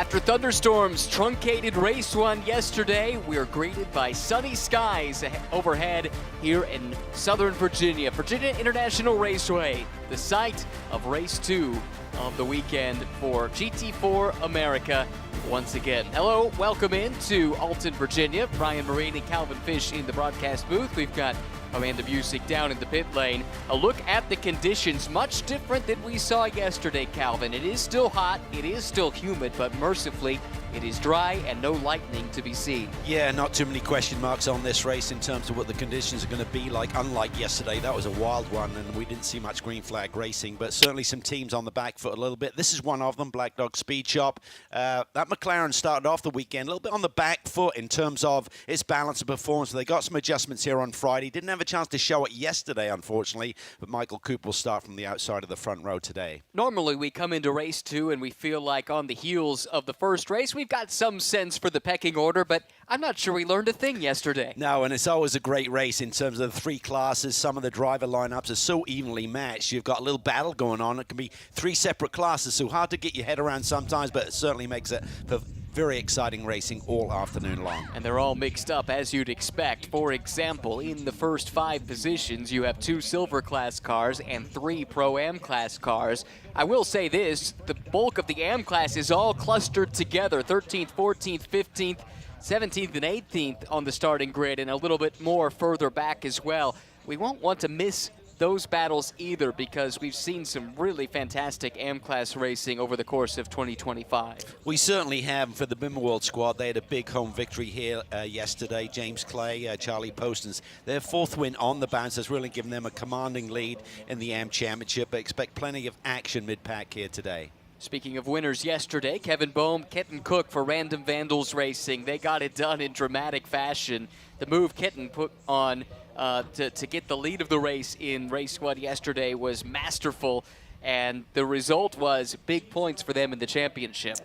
After thunderstorms truncated race one yesterday, we are greeted by sunny skies overhead here in Southern Virginia. Virginia International Raceway, the site of race 2 of the weekend for GT4 America once again. Hello, welcome in to Alton, Virginia. Brian Marine and Calvin Fish in the broadcast booth. We've got Amanda Busick down in the pit lane. A look at the conditions, much different than we saw yesterday, Calvin. It is still hot, it is still humid, but mercifully, it is dry and no lightning to be seen. Yeah, not too many question marks on this race in terms of what the conditions are going to be like. Unlike yesterday, that was a wild one, and we didn't see much green flag racing, but certainly some teams on the back foot a little bit. This is one of them, Black Dog Speed Shop. That McLaren started off the weekend a little bit on the back foot in terms of its balance and performance. They got some adjustments here on Friday. Didn't have a chance to show it yesterday, unfortunately, but Michael Cooper will start from the outside of the front row today. Normally, we come into race 2 and we feel like on the heels of the first race, we've got some sense for the pecking order, but I'm not sure we learned a thing yesterday. No, and it's always a great race in terms of the three classes. Some of the driver lineups are so evenly matched. You've got a little battle going on. It can be three separate classes, so hard to get your head around sometimes, but it certainly makes it for very exciting racing all afternoon long. And they're all mixed up as you'd expect. For example, in the first 5 positions, you have 2 silver class cars and 3 Pro-Am class cars. I will say this, the bulk of the Am class is all clustered together, 13th, 14th, 15th, 17th, and 18th on the starting grid, and a little bit more further back as well. We won't want to miss those battles either, because we've seen some really fantastic AM-class racing over the course of 2025. We certainly have. For the Bimmer World squad, they had a big home victory here yesterday. James Clay, Charlie Postons, their 4th win on the bounce has really given them a commanding lead in the AM Championship. But expect plenty of action mid-pack here today. Speaking of winners yesterday, Kevin Boehm, Kenton Cook for Random Vandals Racing. They got it done in dramatic fashion. The move Kenton put on to get the lead of the race in race 1 yesterday was masterful, and the result was big points for them in the championship.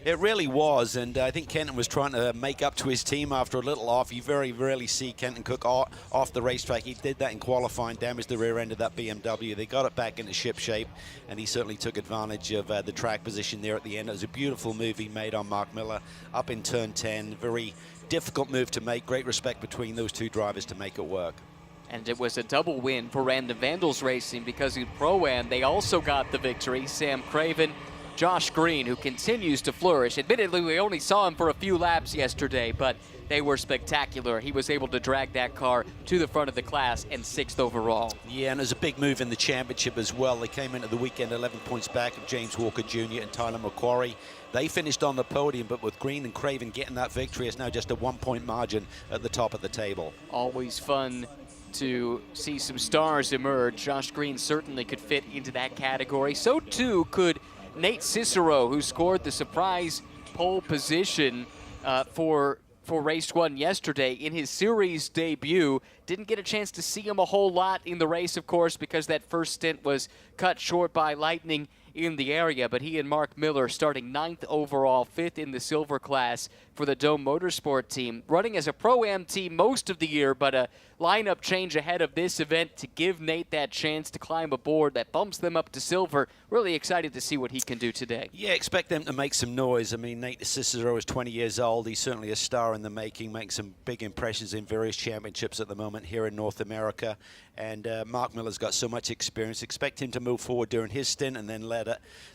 It really was, and I think Kenton was trying to make up to his team after a little off. You very rarely see Kenton Cook off the racetrack. He did that in qualifying, damaged the rear end of that BMW. They got it back into ship shape, and he certainly took advantage of the track position there at the end. It was a beautiful move he made on Mark Miller up in turn 10. Very difficult move to make. Great respect between those 2 drivers to make it work. And it was a double win for Random Vandals Racing, because in Pro-Am they also got the victory. Sam Craven, Josh Green, who continues to flourish. Admittedly, we only saw him for a few laps yesterday, but they were spectacular. He was able to drag that car to the front of the class and 6th overall. Yeah, and there's a big move in the championship as well. They came into the weekend 11 points back of James Walker Jr. and Tyler McQuarrie. They finished on the podium, but with Green and Craven getting that victory, it's now just a 1-point margin at the top of the table. Always fun to see some stars emerge. Josh Green certainly could fit into that category. So too could Nate Cicero, who scored the surprise pole position for race 1 yesterday in his series debut. Didn't get a chance to see him a whole lot in the race, of course, because that first stint was cut short by lightning in the area, but he and Mark Miller starting 9th overall, 5th in the silver class for the Dome Motorsport team. Running as a Pro-Am team most of the year, but a lineup change ahead of this event to give Nate that chance to climb aboard that bumps them up to silver. Really excited to see what he can do today. Yeah, expect them to make some noise. I mean, Nate Cicero is 20 years old. He's certainly a star in the making, making some big impressions in various championships at the moment here in North America. And Mark Miller's got so much experience. Expect him to move forward during his stint and then let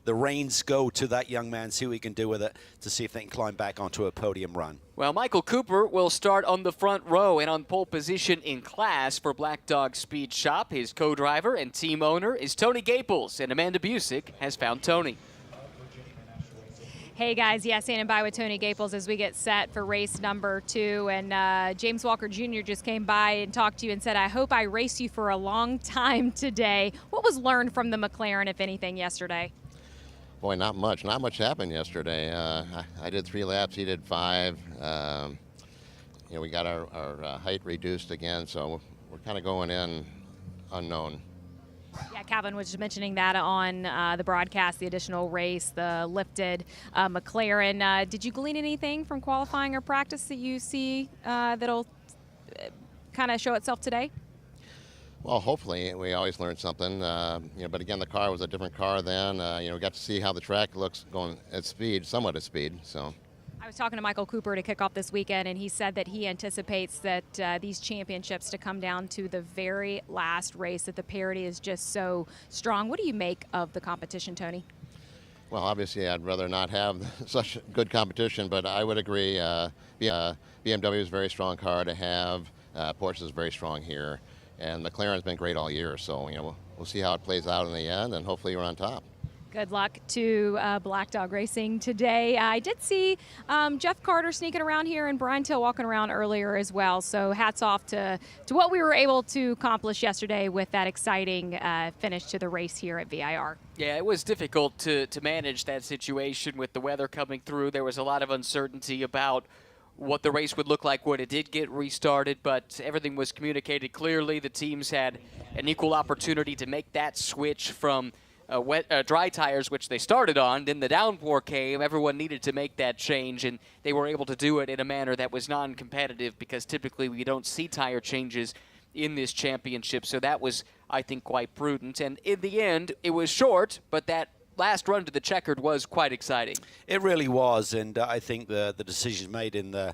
the reins go to that young man, see what he can do with it to see if they can climb back onto a podium run. Well, Michael Cooper will start on the front row and on pole position in class for Black Dog Speed Shop. His co-driver and team owner is Tony Gaples, and Amanda Busick has found Tony. Hey guys, yeah, standing by with Tony Gaples as we get set for race number 2. And James Walker Jr. just came by and talked to you and said, I hope I race you for a long time today. What was learned from the McLaren, if anything, yesterday? Boy, not much. Not much happened yesterday. I did 3 laps, he did 5. You know, we got our height reduced again, so we're kind of going in unknown. Yeah, Calvin was just mentioning that on the broadcast, the additional race, the lifted McLaren. Did you glean anything from qualifying or practice that you see that'll kind of show itself today? Well, hopefully we always learn something. But again, the car was a different car then. We got to see how the track looks going at speed, somewhat at speed. So. I was talking to Michael Cooper to kick off this weekend, and he said that he anticipates that these championships to come down to the very last race, that the parity is just so strong. What do you make of the competition, Tony? Well, obviously, I'd rather not have such good competition, but I would agree. BMW is a very strong car to have. Porsche is very strong here, and McLaren's been great all year. So, we'll see how it plays out in the end, and hopefully we're on top. Good luck to Black Dog Racing today. I did see Jeff Carter sneaking around here and Brian Till walking around earlier as well. So hats off to what we were able to accomplish yesterday with that exciting finish to the race here at VIR. Yeah, it was difficult to manage that situation with the weather coming through. There was a lot of uncertainty about what the race would look like when it did get restarted, but everything was communicated clearly. The teams had an equal opportunity to make that switch from dry tires, which they started on. Then the downpour came. Everyone needed to make that change, and they were able to do it in a manner that was non-competitive, because typically we don't see tire changes in this championship. So that was, I think, quite prudent. And in the end, it was short, but that last run to the checkered was quite exciting. It really was, and I think the decisions made in the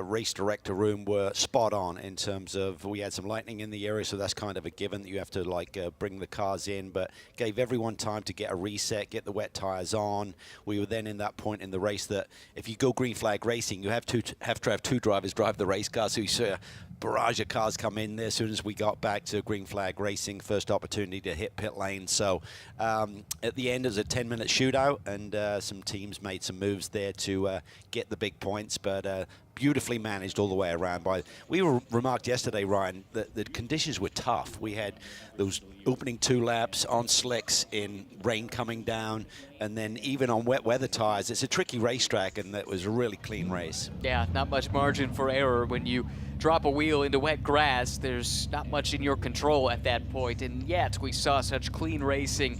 race director room were spot on in terms of, we had some lightning in the area, so that's kind of a given that you have to bring the cars in, but gave everyone time to get a reset, get the wet tires on. We were then in that point in the race that if you go green flag racing, you have to have two drivers drive the race car, so you see a barrage of cars come in there. As soon as we got back to green flag racing, first opportunity to hit pit lane. So at the end, it was a 10-minute shootout, and some teams made some moves there to get the big points, but beautifully managed all the way around. We were remarked yesterday, Ryan, that the conditions were tough. We had those opening 2 laps on slicks in rain coming down, and then even on wet weather tires. It's a tricky racetrack, and that was a really clean race. Yeah, not much margin for error when you drop a wheel into wet grass. There's not much in your control at that point, and yet we saw such clean racing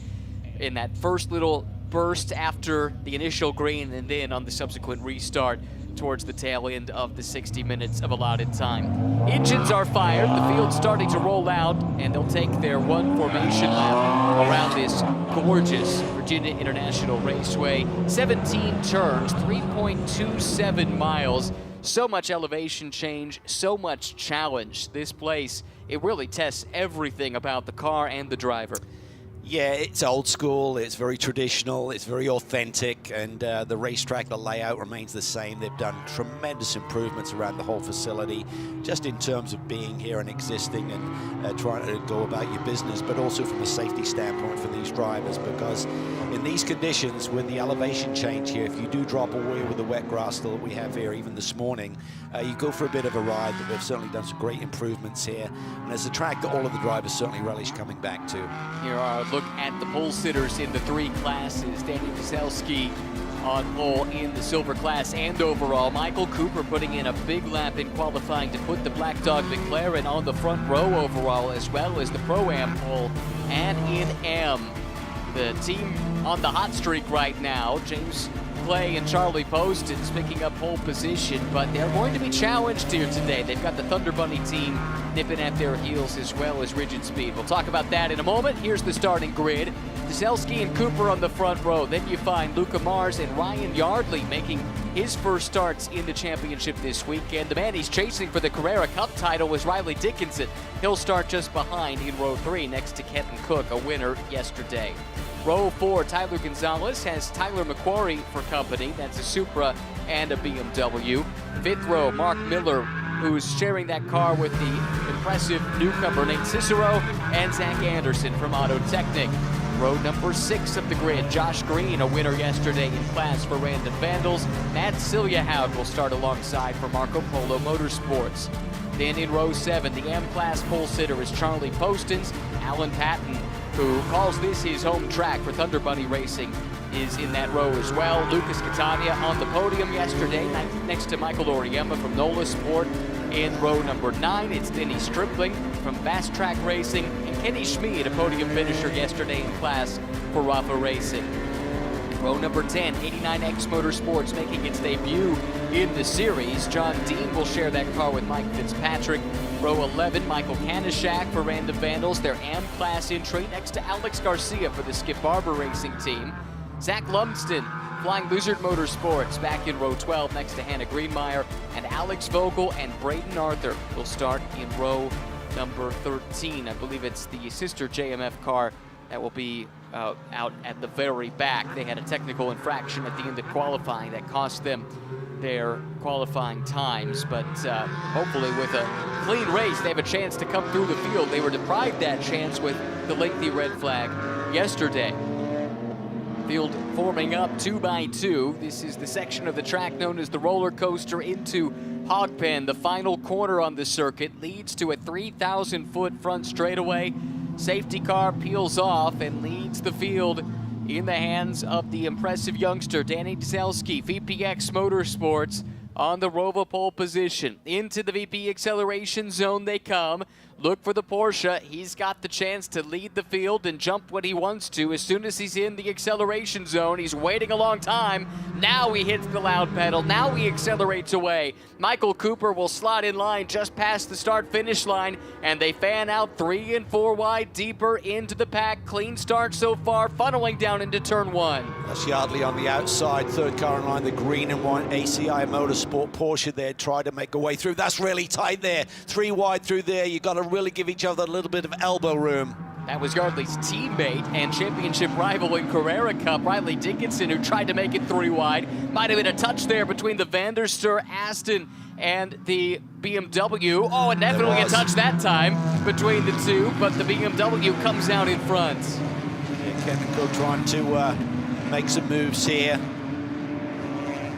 in that first little burst after the initial green, and then on the subsequent restart towards the tail end of the 60 minutes of allotted time. Engines are fired, the field's starting to roll out, and they'll take their one formation lap around this gorgeous Virginia International Raceway. 17 turns, 3.27 miles. So much elevation change, so much challenge. This place, it really tests everything about the car and the driver. Yeah, it's old school, it's very traditional, it's very authentic, and the racetrack, the layout remains the same. They've done tremendous improvements around the whole facility, just in terms of being here and existing and trying to go about your business, but also from a safety standpoint for these drivers, because in these conditions, with the elevation change here, if you do drop a wheel with the wet grass that we have here, even this morning, you go for a bit of a ride. But they've certainly done some great improvements here, and there's a track that all of the drivers certainly relish coming back to. Here are a look at the pole sitters in the 3 classes. Daniel Kieselski on pole in the silver class and overall. Michael Cooper putting in a big lap in qualifying to put the Black Dog McLaren on the front row overall, as well as the Pro-Am pole and in M. The team on the hot streak right now, James Clay and Charlie Poston's picking up pole position, but they're going to be challenged here today. They've got the Thunder Bunny team nipping at their heels, as well as Rigid Speed. We'll talk about that in a moment. Here's the starting grid. Kieselski and Cooper on the front row. Then you find Luca Mars and Ryan Yardley making his first starts in the championship this weekend. The man he's chasing for the Carrera Cup title was Riley Dickinson. He'll start just behind in row 3 next to Kenton Cook, a winner yesterday. Row 4, Tyler Gonzalez has Tyler McQuarrie for company. That's a Supra and a BMW. 5th row, Mark Miller, who's sharing that car with the impressive newcomer Nate Cicero and Zach Anderson from Auto Technic. Row number 6 of the grid, Josh Green, a winner yesterday in class for Random Vandals. Matt Siljahoud will start alongside for Marco Polo Motorsports. Then in row 7, the M-Class pole sitter is Charlie Poston's. Alan Patton, who calls this his home track for Thunder Bunny Racing, is in that row as well. Lucas Catania on the podium yesterday, next to Michael Oriema from NOLA Sport. In row number 9, it's Denny Stripling from Fast Track Racing, and Kenny Schmid, a podium finisher yesterday in class for Rafa Racing. Row number 10, 89X Motorsports making its debut in the series. John Dean will share that car with Mike Fitzpatrick. Row 11, Michael Kanishak for Random Vandals, their AM class entry, next to Alex Garcia for the Skip Barber Racing team. Zach Lumsden, Flying Lizard Motorsports, back in row 12 next to Hannah Greenmeyer, and Alex Vogel and Braden Arthur will start in row number 13. I believe it's the sister JMF car that will be out at the very back. They had a technical infraction at the end of qualifying that cost them their qualifying times, but hopefully with a clean race, they have a chance to come through the field. They were deprived that chance with the lengthy red flag yesterday. Field forming up 2 by 2. This is the section of the track known as the roller coaster into Hogpen. The final corner on the circuit leads to a 3,000-foot front straightaway. Safety car peels off and leads the field in the hands of the impressive youngster, Danny Dzelski, VPX Motorsports, on the Roval pole position. Into the VP acceleration zone they come. Look for the Porsche. He's got the chance to lead the field and jump what he wants to as soon as he's in the acceleration zone. He's waiting a long time. Now he hits the loud pedal. Now he accelerates away. Michael Cooper will slot in line just past the start-finish line, and they fan out 3 and 4 wide deeper into the pack. Clean start so far, funneling down into turn 1. That's Yardley on the outside, third car in line, the green and white ACI Motorsport Porsche there, tried to make a way through. That's really tight there. 3 wide through there. You got to really give each other a little bit of elbow room. That was Yardley's teammate and championship rival in Carrera Cup, Riley Dickinson, who tried to make it 3 wide. Might have been a touch there between the Vanderstur Aston and the BMW. Oh, and definitely a touch that time between the two, but the BMW comes out in front. Yeah, Kevin Cook trying to make some moves here.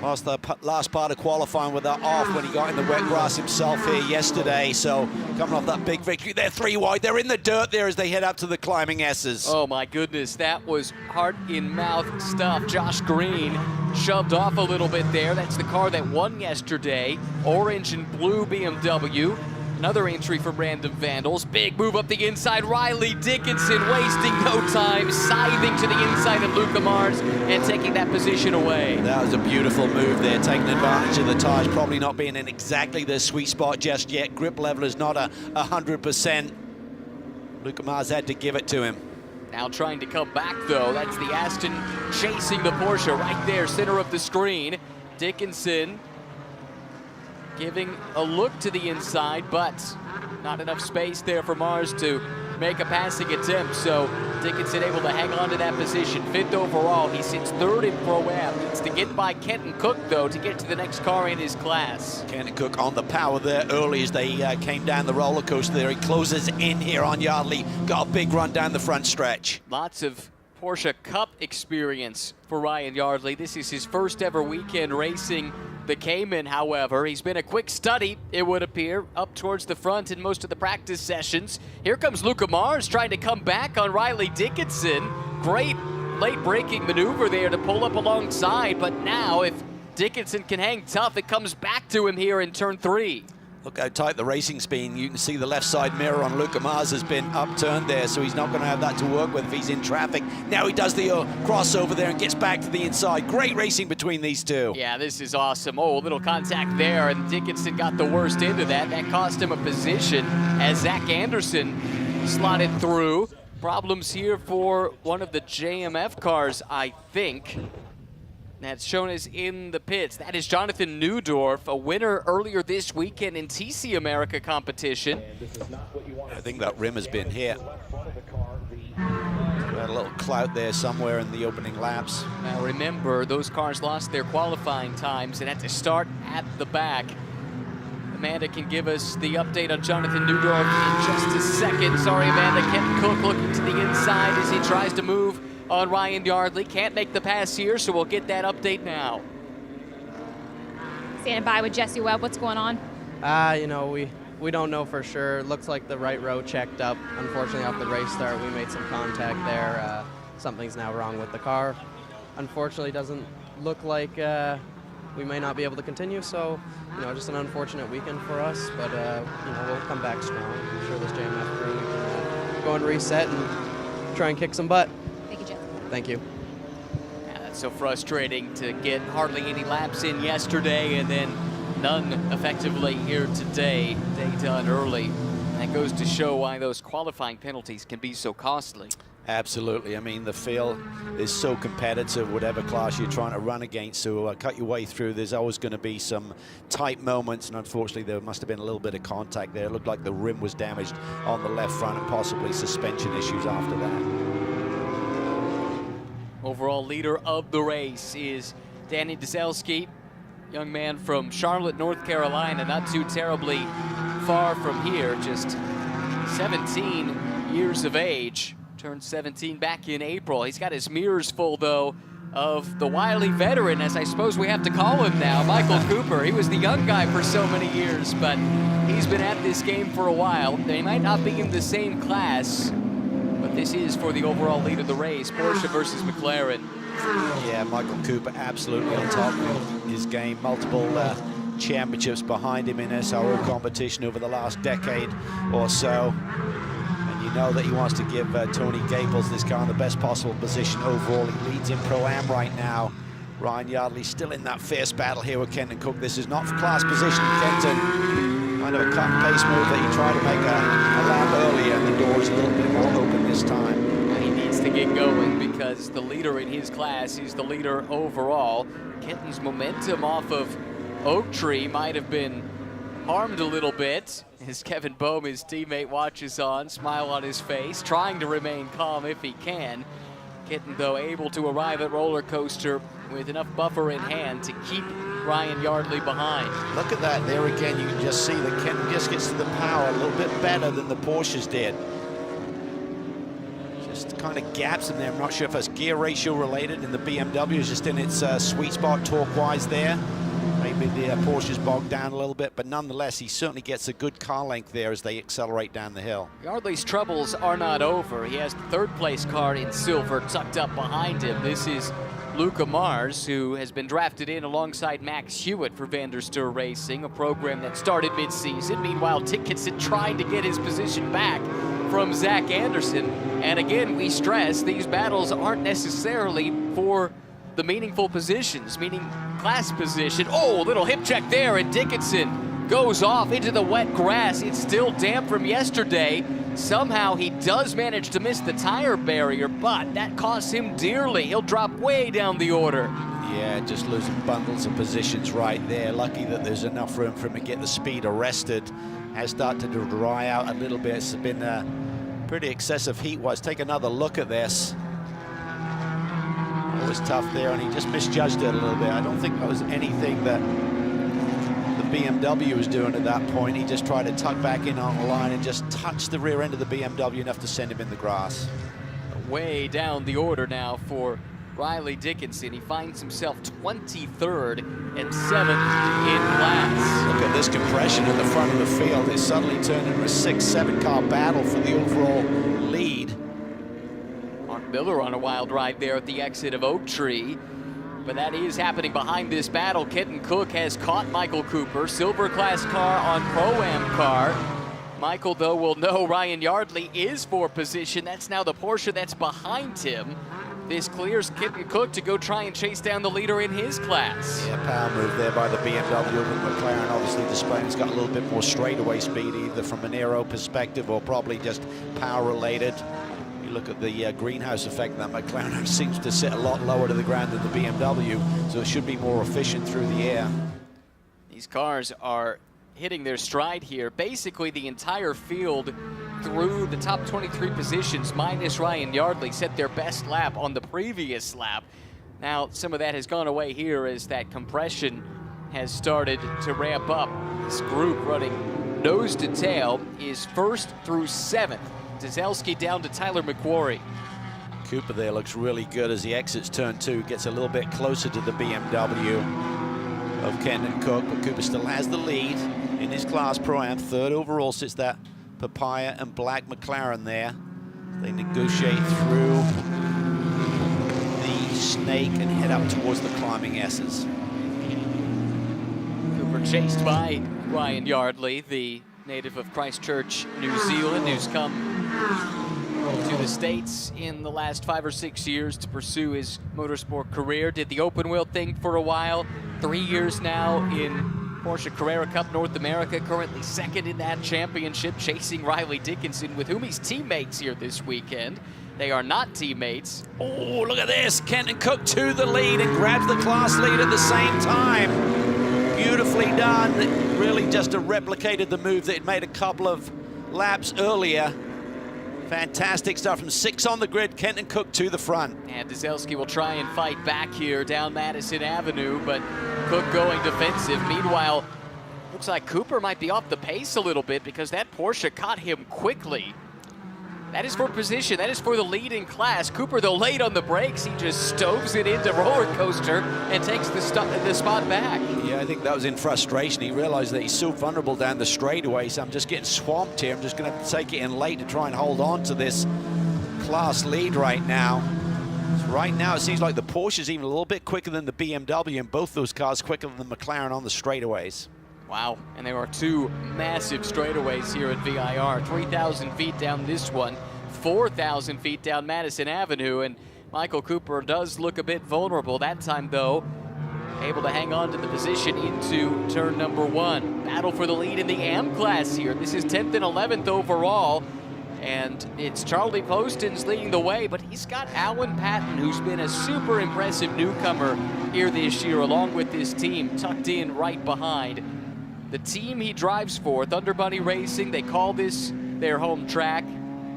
Lost the last part of qualifying with that off when he got in the wet grass himself here yesterday. So coming off that big victory, they're 3 wide. They're in the dirt there as they head up to the climbing S's. Oh my goodness, that was heart-in-mouth stuff. Josh Green shoved off a little bit there. That's the car that won yesterday. Orange and blue BMW. Another entry for Random Vandals. Big move up the inside. Riley Dickinson wasting no time, scything to the inside of Luca Mars and taking that position away. That was a beautiful move there, taking advantage of the tires probably not being in exactly their sweet spot just yet. Grip level is not 100%. Luca Mars had to give it to him. Now trying to come back though. That's the Aston chasing the Porsche right there, center of the screen. Dickinson giving a look to the inside, but not enough space there for Mars to make a passing attempt. So Dickinson able to hang on to that position. 5th overall. He sits 3rd in Pro Am. Needs to get by Kenton Cook, though, to get to the next car in his class. Kenton Cook on the power there early as they came down the roller coaster there. He closes in here on Yardley. Got a big run down the front stretch. Lots of Porsche Cup experience for Ryan Yardley. This is his first ever weekend racing the Cayman, however. He's been a quick study, it would appear, up towards the front in most of the practice sessions. Here comes Luca Mars trying to come back on Riley Dickinson. Great late braking maneuver there to pull up alongside, but now if Dickinson can hang tough, it comes back to him here in turn 3. Look how tight the racing's been. You can see the left side mirror on Luca Mars has been upturned there, so he's not going to have that to work with if he's in traffic. Now he does the crossover there and gets back to the inside. Great racing between these two. Yeah, this is awesome. Oh, a little contact there, and Dickinson got the worst end of that. That cost him a position as Zach Anderson slotted through. Problems here for one of the JMF cars, I think. That's shown as in the pits. That is Jonathan Neudorf, a winner earlier this weekend in TC America competition. I think that rim has been hit. Got a little clout there somewhere in the opening laps. Now remember, those cars lost their qualifying times and had to start at the back. Amanda can give us the update on Jonathan Neudorf in just a second. Sorry, Amanda. Kenton Cook looking to the inside as he tries to move on Ryan Yardley. Can't make the pass here, so we'll get that update now. Standing by with Jesse Webb. What's going on? You know, we don't know for sure. It looks like the right row checked up. Unfortunately, off the race start, we made some contact there. Something's now wrong with the car. Unfortunately, doesn't look like we may not be able to continue. So, you know, just an unfortunate weekend for us. But, you know, we'll come back strong. I'm sure this JMF crew can go and reset and try and kick some butt. Thank you, Jeff. Thank you. Yeah, So frustrating to get hardly any laps in yesterday and then none effectively here today. Day done early. That goes to show why those qualifying penalties can be so costly. Absolutely. I mean, the field is so competitive, whatever class you're trying to run against. So cut your way through. There's always going to be some tight moments, and unfortunately, there must have been a little bit of contact there. It looked like the rim was damaged on the left front, and possibly suspension issues after that. Overall leader of the race is Danny Dezelski, young man from Charlotte, North Carolina, not too terribly far from here, just 17 years of age. Turned 17 back in April. He's got his mirrors full, though, of the wily veteran, as I suppose we have to call him now, Michael Cooper. He was the young guy for so many years, but he's been at this game for a while. They might not be in the same class, but this is for the overall lead of the race, Porsche versus McLaren. Yeah, Michael Cooper absolutely on top of his game. Multiple championships behind him in SRO competition over the last decade or so. You know that he wants to give Tony Gaples this car in the best possible position overall. He leads in Pro-Am right now. Ryan Yardley still in that fierce battle here with Kenton Cook. This is not for class position. Kenton, kind of a cut and paste move that he tried to make a lap earlier, and the door is a little bit more open this time. He needs to get going because the leader in his class is the leader overall. Kenton's momentum off of Oak Tree might have been harmed a little bit as Kevin Bohm, his teammate, watches on, smile on his face, trying to remain calm if he can. Kenton, though, able to arrive at Roller Coaster with enough buffer in hand to keep Ryan Yardley behind. Look at that there again. You can just see that Kenton just gets to the power a little bit better than the Porsches did. Just kind of gaps in there. I'm not sure if that's gear ratio related, and the BMW is just in its sweet spot torque-wise there. Maybe the Porsche's bogged down a little bit, but nonetheless, he certainly gets a good car length there as they accelerate down the hill. Yardley's troubles are not over. He has the third-place car in silver tucked up behind him. This is Luca Mars, who has been drafted in alongside Max Hewitt for Vanderstur Racing, a program that started mid-season. Meanwhile, Dickinson trying to get his position back from Zach Anderson. And again, we stress these battles aren't necessarily for the meaningful positions, meaning class position. Oh, little hip check there, and Dickinson goes off into the wet grass. It's still damp from yesterday. Somehow he does manage to miss the tire barrier, but that costs him dearly. He'll drop way down the order. Yeah, just losing bundles of positions right there. Lucky that there's enough room for him to get the speed arrested. Has started to dry out a little bit. It's been pretty excessive heat-wise. Take another look at this. It was tough there, and he just misjudged it a little bit. I don't think that was anything that the BMW was doing at that point. He just tried to tuck back in on the line and just touched the rear end of the BMW enough to send him in the grass. Way down the order now for Riley Dickinson. He finds himself 23rd and 7th in class. Look at this compression in the front of the field. It's suddenly turned into a 6-7 car battle for the overall lead. Miller on a wild ride there at the exit of Oak Tree, but that is happening behind this battle. Kenton Cook has caught Michael Cooper, silver class car on Pro-Am car. Michael, though, will know Ryan Yardley is for position. That's now the Porsche that's behind him. This clears Kenton Cook to go try and chase down the leader in his class. Yeah, power move there by the BMW, with McLaren obviously displaying it's got a little bit more straightaway speed, either from an aero perspective or probably just power related. Look at the greenhouse effect. That McLaren seems to sit a lot lower to the ground than the BMW, so it should be more efficient through the air. These cars are hitting their stride here. Basically, the entire field through the top 23 positions, minus Ryan Yardley, set their best lap on the previous lap. Now, some of that has gone away here as that compression has started to ramp up. This group running nose to tail is 1st through 7th. Dezelski down to Tyler McQuarrie. Cooper there looks really good as he exits turn 2, gets a little bit closer to the BMW of Kenton Cook, but Cooper still has the lead in his class Pro-Am. 3rd overall sits that papaya and black McLaren there. They negotiate through the snake and head up towards the climbing S's. Cooper chased by Ryan Yardley, the native of Christchurch, New Zealand, who's come to the States in the last 5 or 6 years to pursue his motorsport career. Did the open wheel thing for a while. 3 years now in Porsche Carrera Cup North America, currently second in that championship, chasing Riley Dickinson, with whom he's teammates here this weekend. They are not teammates. Oh, look at this. Kenton Cook to the lead and grabs the class lead at the same time. Beautifully done. Really just replicated the move that it made a couple of laps earlier. Fantastic stuff from 6 on the grid. Kenton Cook to the front. And Dzelski will try and fight back here down Madison Avenue, but Cook going defensive. Meanwhile, looks like Cooper might be off the pace a little bit because that Porsche caught him quickly. That is for position. That is for the lead in class. Cooper, though, late on the brakes. He just stoves it into roller coaster and takes the spot back. Yeah, I think that was in frustration. He realized that he's so vulnerable down the straightaway, so I'm just getting swamped here. I'm just going to take it in late to try and hold on to this class lead right now. So right now, it seems like the Porsche's even a little bit quicker than the BMW, and both those cars quicker than the McLaren on the straightaways. Wow, and there are 2 massive straightaways here at VIR. 3,000 feet down this one, 4,000 feet down Madison Avenue, and Michael Cooper does look a bit vulnerable. That time, though, able to hang on to the position into turn number 1. Battle for the lead in the AM class here. This is 10th and 11th overall, and it's Charlie Poston's leading the way, but he's got Alan Patton, who's been a super impressive newcomer here this year, along with his team, tucked in right behind. The team he drives for, Thunder Bunny Racing, they call this their home track.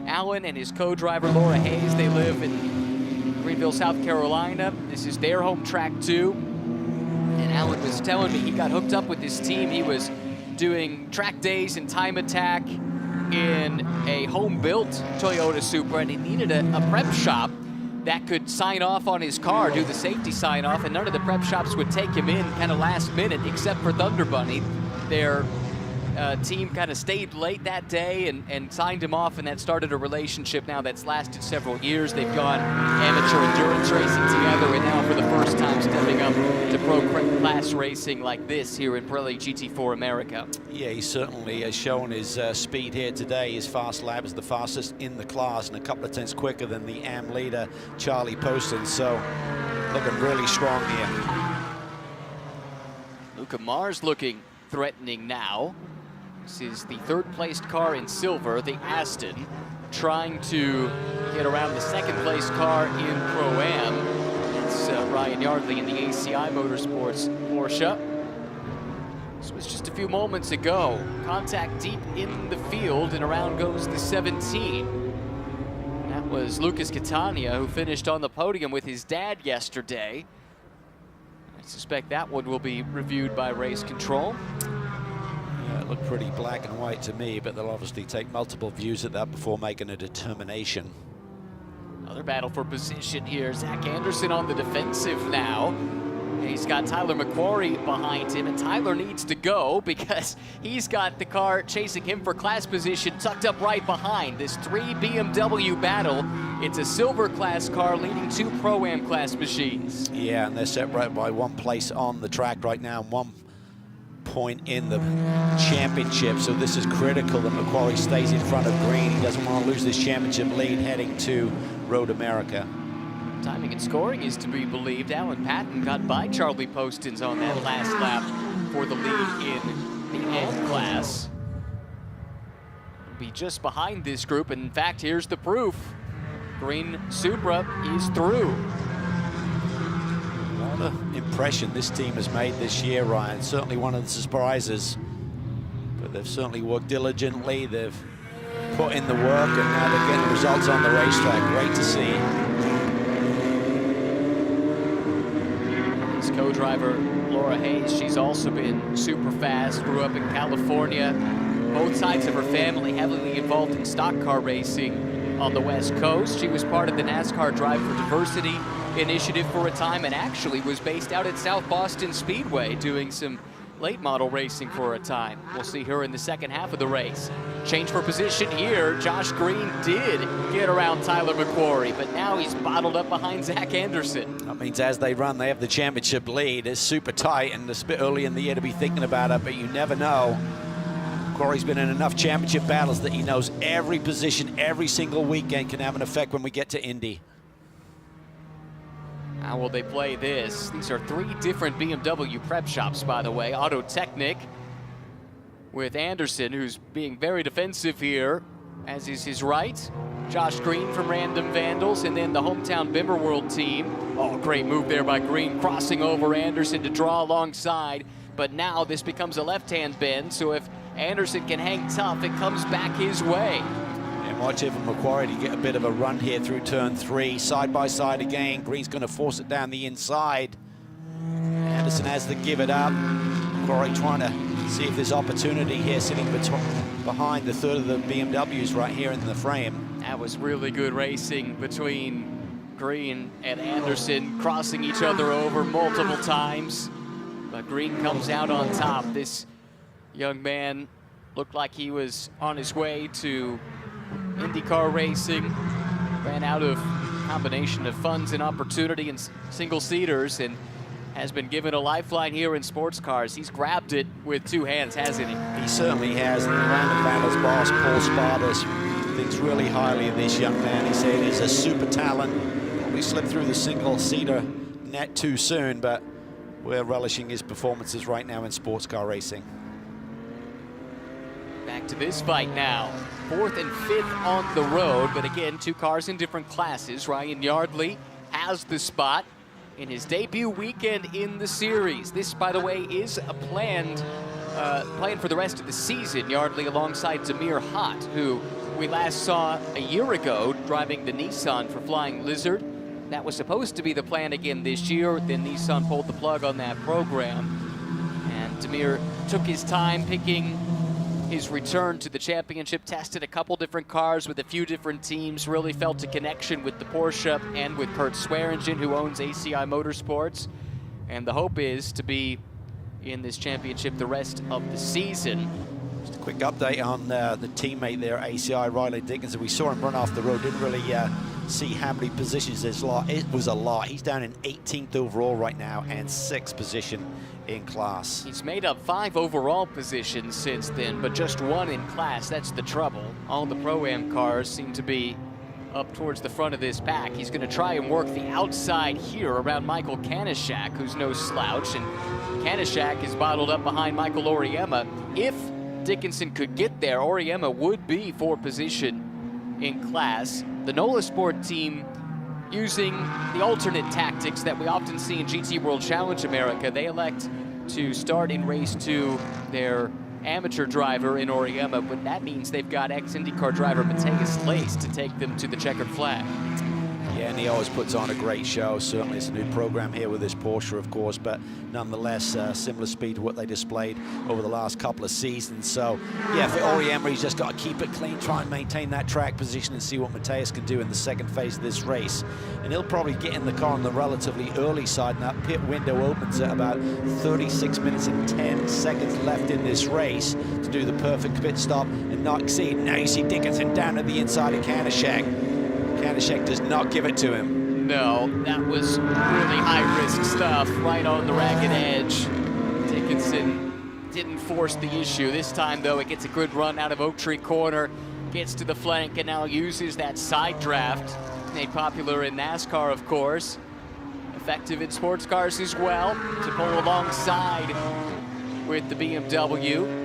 Alan and his co-driver Laura Hayes, they live in Greenville, South Carolina. This is their home track too. And Alan was telling me he got hooked up with this team. He was doing track days and time attack in a home-built Toyota Supra, and he needed a prep shop that could sign off on his car, do the safety sign off, and none of the prep shops would take him in kind of last minute except for Thunder Bunny. Their team kind of stayed late that day and signed him off, and that started a relationship now that's lasted several years. They've gone amateur endurance racing together, and now for the first time stepping up to pro class racing like this here in Pirelli GT4 America. Yeah, he certainly has shown his speed here today. His fast lap is the fastest in the class and a couple of tenths quicker than the AM leader, Charlie Poston, so looking really strong here. Luca Mars looking threatening now. This is the 3rd-placed car in silver, the Aston, trying to get around the 2nd-placed car in Pro-Am. It's Ryan Yardley in the ACI Motorsports Porsche. This was just a few moments ago. Contact deep in the field, and around goes the 17. That was Lucas Catania, who finished on the podium with his dad yesterday. I suspect that one will be reviewed by race control. Yeah, it looked pretty black and white to me, but they'll obviously take multiple views at that before making a determination. Another battle for position here. Zach Anderson on the defensive now. He's got Tyler McQuarrie behind him, and Tyler needs to go because he's got the car chasing him for class position tucked up right behind. This 3 BMW battle. It's a silver class car leading 2 Pro-Am class machines. Yeah, and they're separated by 1 place on the track right now, 1 point in the championship, so this is critical that McQuarrie stays in front of Green. He doesn't want to lose this championship lead heading to Road America. Timing and scoring is to be believed. Alan Patton got by Charlie Postons on that last lap for the lead in the AM class. He'll be just behind this group, and in fact, here's the proof. Green Supra is through. What an impression this team has made this year, Ryan. Certainly one of the surprises, but they've certainly worked diligently. They've put in the work, and now they're getting results on the racetrack. Great to see. His co-driver, Laura Hayes, she's also been super fast, grew up in California. Both sides of her family heavily involved in stock car racing on the West Coast. She was part of the NASCAR Drive for Diversity initiative for a time, and actually was based out at South Boston Speedway doing some late model racing for a time. We'll see her in the second half of the race. Change for position here. Josh Green did get around Tyler McQuarrie, but now he's bottled up behind Zach Anderson. That means as they run, they have the championship lead. It's super tight, and it's a bit early in the year to be thinking about it, but you never know. Corey's been in enough championship battles that he knows every position, every single weekend can have an effect when we get to Indy. How will they play this? These are 3 different BMW prep shops, by the way. Auto Technic with Anderson, who's being very defensive here, as is his right. Josh Green from Random Vandals, and then the hometown Bimmer World team. Oh, great move there by Green, crossing over Anderson to draw alongside. But now this becomes a left-hand bend, so if Anderson can hang tough, it comes back his way. And watch Evan Macquarie to get a bit of a run here through turn 3. Side by side again. Green's going to force it down the inside. Anderson has to give it up. Macquarie trying to see if there's opportunity here, sitting behind the third of the BMWs right here in the frame. That was really good racing between Green and Anderson, crossing each other over multiple times. But Green comes out on top. This young man looked like he was on his way to IndyCar racing. Ran out of combination of funds and opportunity and single-seaters, and has been given a lifeline here in sports cars. He's grabbed it with 2 hands, hasn't he? He certainly has. And Random Vandals boss, Paul Spartas, thinks really highly of this young man. He said he's a super talent. Probably slipped through the single-seater net too soon, but we're relishing his performances right now in sports car racing. Back to this fight now. 4th and 5th on the road, but again, 2 cars in different classes. Ryan Yardley has the spot in his debut weekend in the series. This, by the way, is a planned for the rest of the season. Yardley alongside Damir Hatt, who we last saw a year ago driving the Nissan for Flying Lizard. That was supposed to be the plan again this year. Then Nissan pulled the plug on that program. And Damir took his time picking his return to the championship, tested a couple different cars with a few different teams, really felt a connection with the Porsche and with Kurt Swearingen, who owns ACI Motorsports. And the hope is to be in this championship the rest of the season. Just a quick update on the teammate there, ACI, Riley Dickinson. We saw him run off the road, didn't really see how many positions there's lot. It was a lot. He's down in 18th overall right now and 6th position in class. He's made up 5 overall positions since then, but just 1 in class. That's the trouble. All the Pro-Am cars seem to be up towards the front of this pack. He's going to try and work the outside here around Michael Kanishak, who's no slouch, and Kanishak is bottled up behind Michael Oriema. If Dickinson could get there, Oriema would be for position in class. The NOLA Sport team using the alternate tactics that we often see in GT World Challenge America. They elect to start in race 2 their amateur driver in Oriema, but that means they've got ex-IndyCar driver Mateus Lace to take them to the checkered flag. Yeah, and he always puts on a great show. Certainly it's a new program here with this Porsche, of course, but nonetheless, similar speed to what they displayed over the last couple of seasons. So, yeah, for Oriema, he's just got to keep it clean, try and maintain that track position and see what Mateus can do in the second phase of this race. And he'll probably get in the car on the relatively early side, and that pit window opens at about 36 minutes and 10 seconds left in this race to do the perfect pit stop and not exceed. Now you see Dickinson down at the inside of Kanishak. Kanishak does not give it to him. No, that was really high-risk stuff, right on the ragged edge. Dickinson didn't force the issue. This time, though, it gets a good run out of Oak Tree Corner, gets to the flank, and now uses that side draft, made popular in NASCAR, of course. Effective in sports cars as well, to pull alongside with the BMW.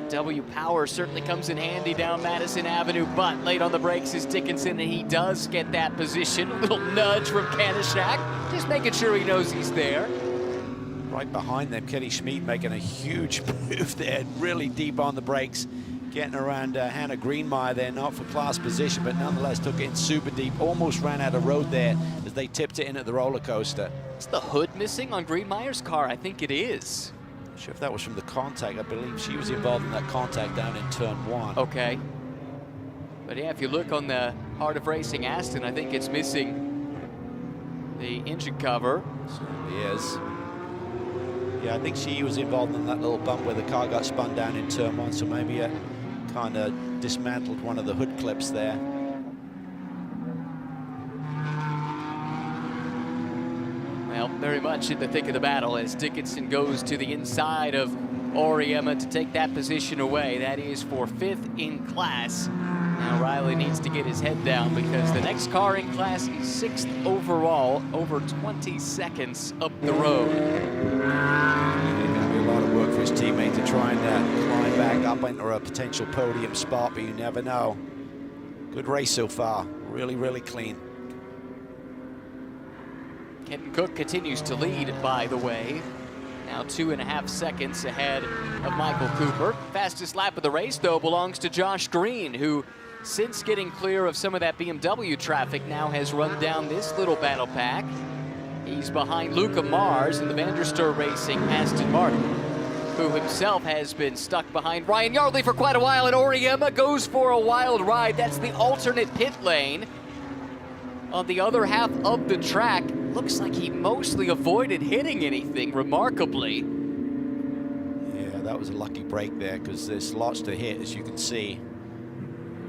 W power certainly comes in handy down Madison Avenue, but late on the brakes is Dickinson, and he does get that position. A little nudge from Kanishak, just making sure he knows he's there. Right behind them, Kenny Schmid making a huge move there, really deep on the brakes, getting around Hannah Greenmeyer there, not for class position, but nonetheless took it in super deep, almost ran out of road there as they tipped it in at the roller coaster. Is the hood missing on Greenmeyer's car? I think it is. Not sure if that was from the contact. I believe she was involved in that contact down in turn 1. Okay. But yeah, if you look on the Heart of Racing Aston, I think it's missing the engine cover. Certainly is. Yeah, I think she was involved in that little bump where the car got spun down in turn 1, so maybe it kind of dismantled one of the hood clips there. Well, very much in the thick of the battle as Dickinson goes to the inside of Auriemma to take that position away. That is for 5th in class. Now Riley needs to get his head down because the next car in class is 6th overall, over 20 seconds up the road. It's going to be a lot of work for his teammate to try and climb back up into a potential podium spot, but you never know. Good race so far. Really, really clean. Kenton Cook continues to lead, by the way. Now 2.5 seconds ahead of Michael Cooper. Fastest lap of the race, though, belongs to Josh Green, who, since getting clear of some of that BMW traffic, now has run down this little battle pack. He's behind Luca Mars in the Vanderstur Racing Aston Martin, who himself has been stuck behind Ryan Yardley for quite a while, and Auriemma goes for a wild ride. That's the alternate pit lane. On the other half of the track, looks like he mostly avoided hitting anything, remarkably. Yeah, that was a lucky break there because there's lots to hit, as you can see.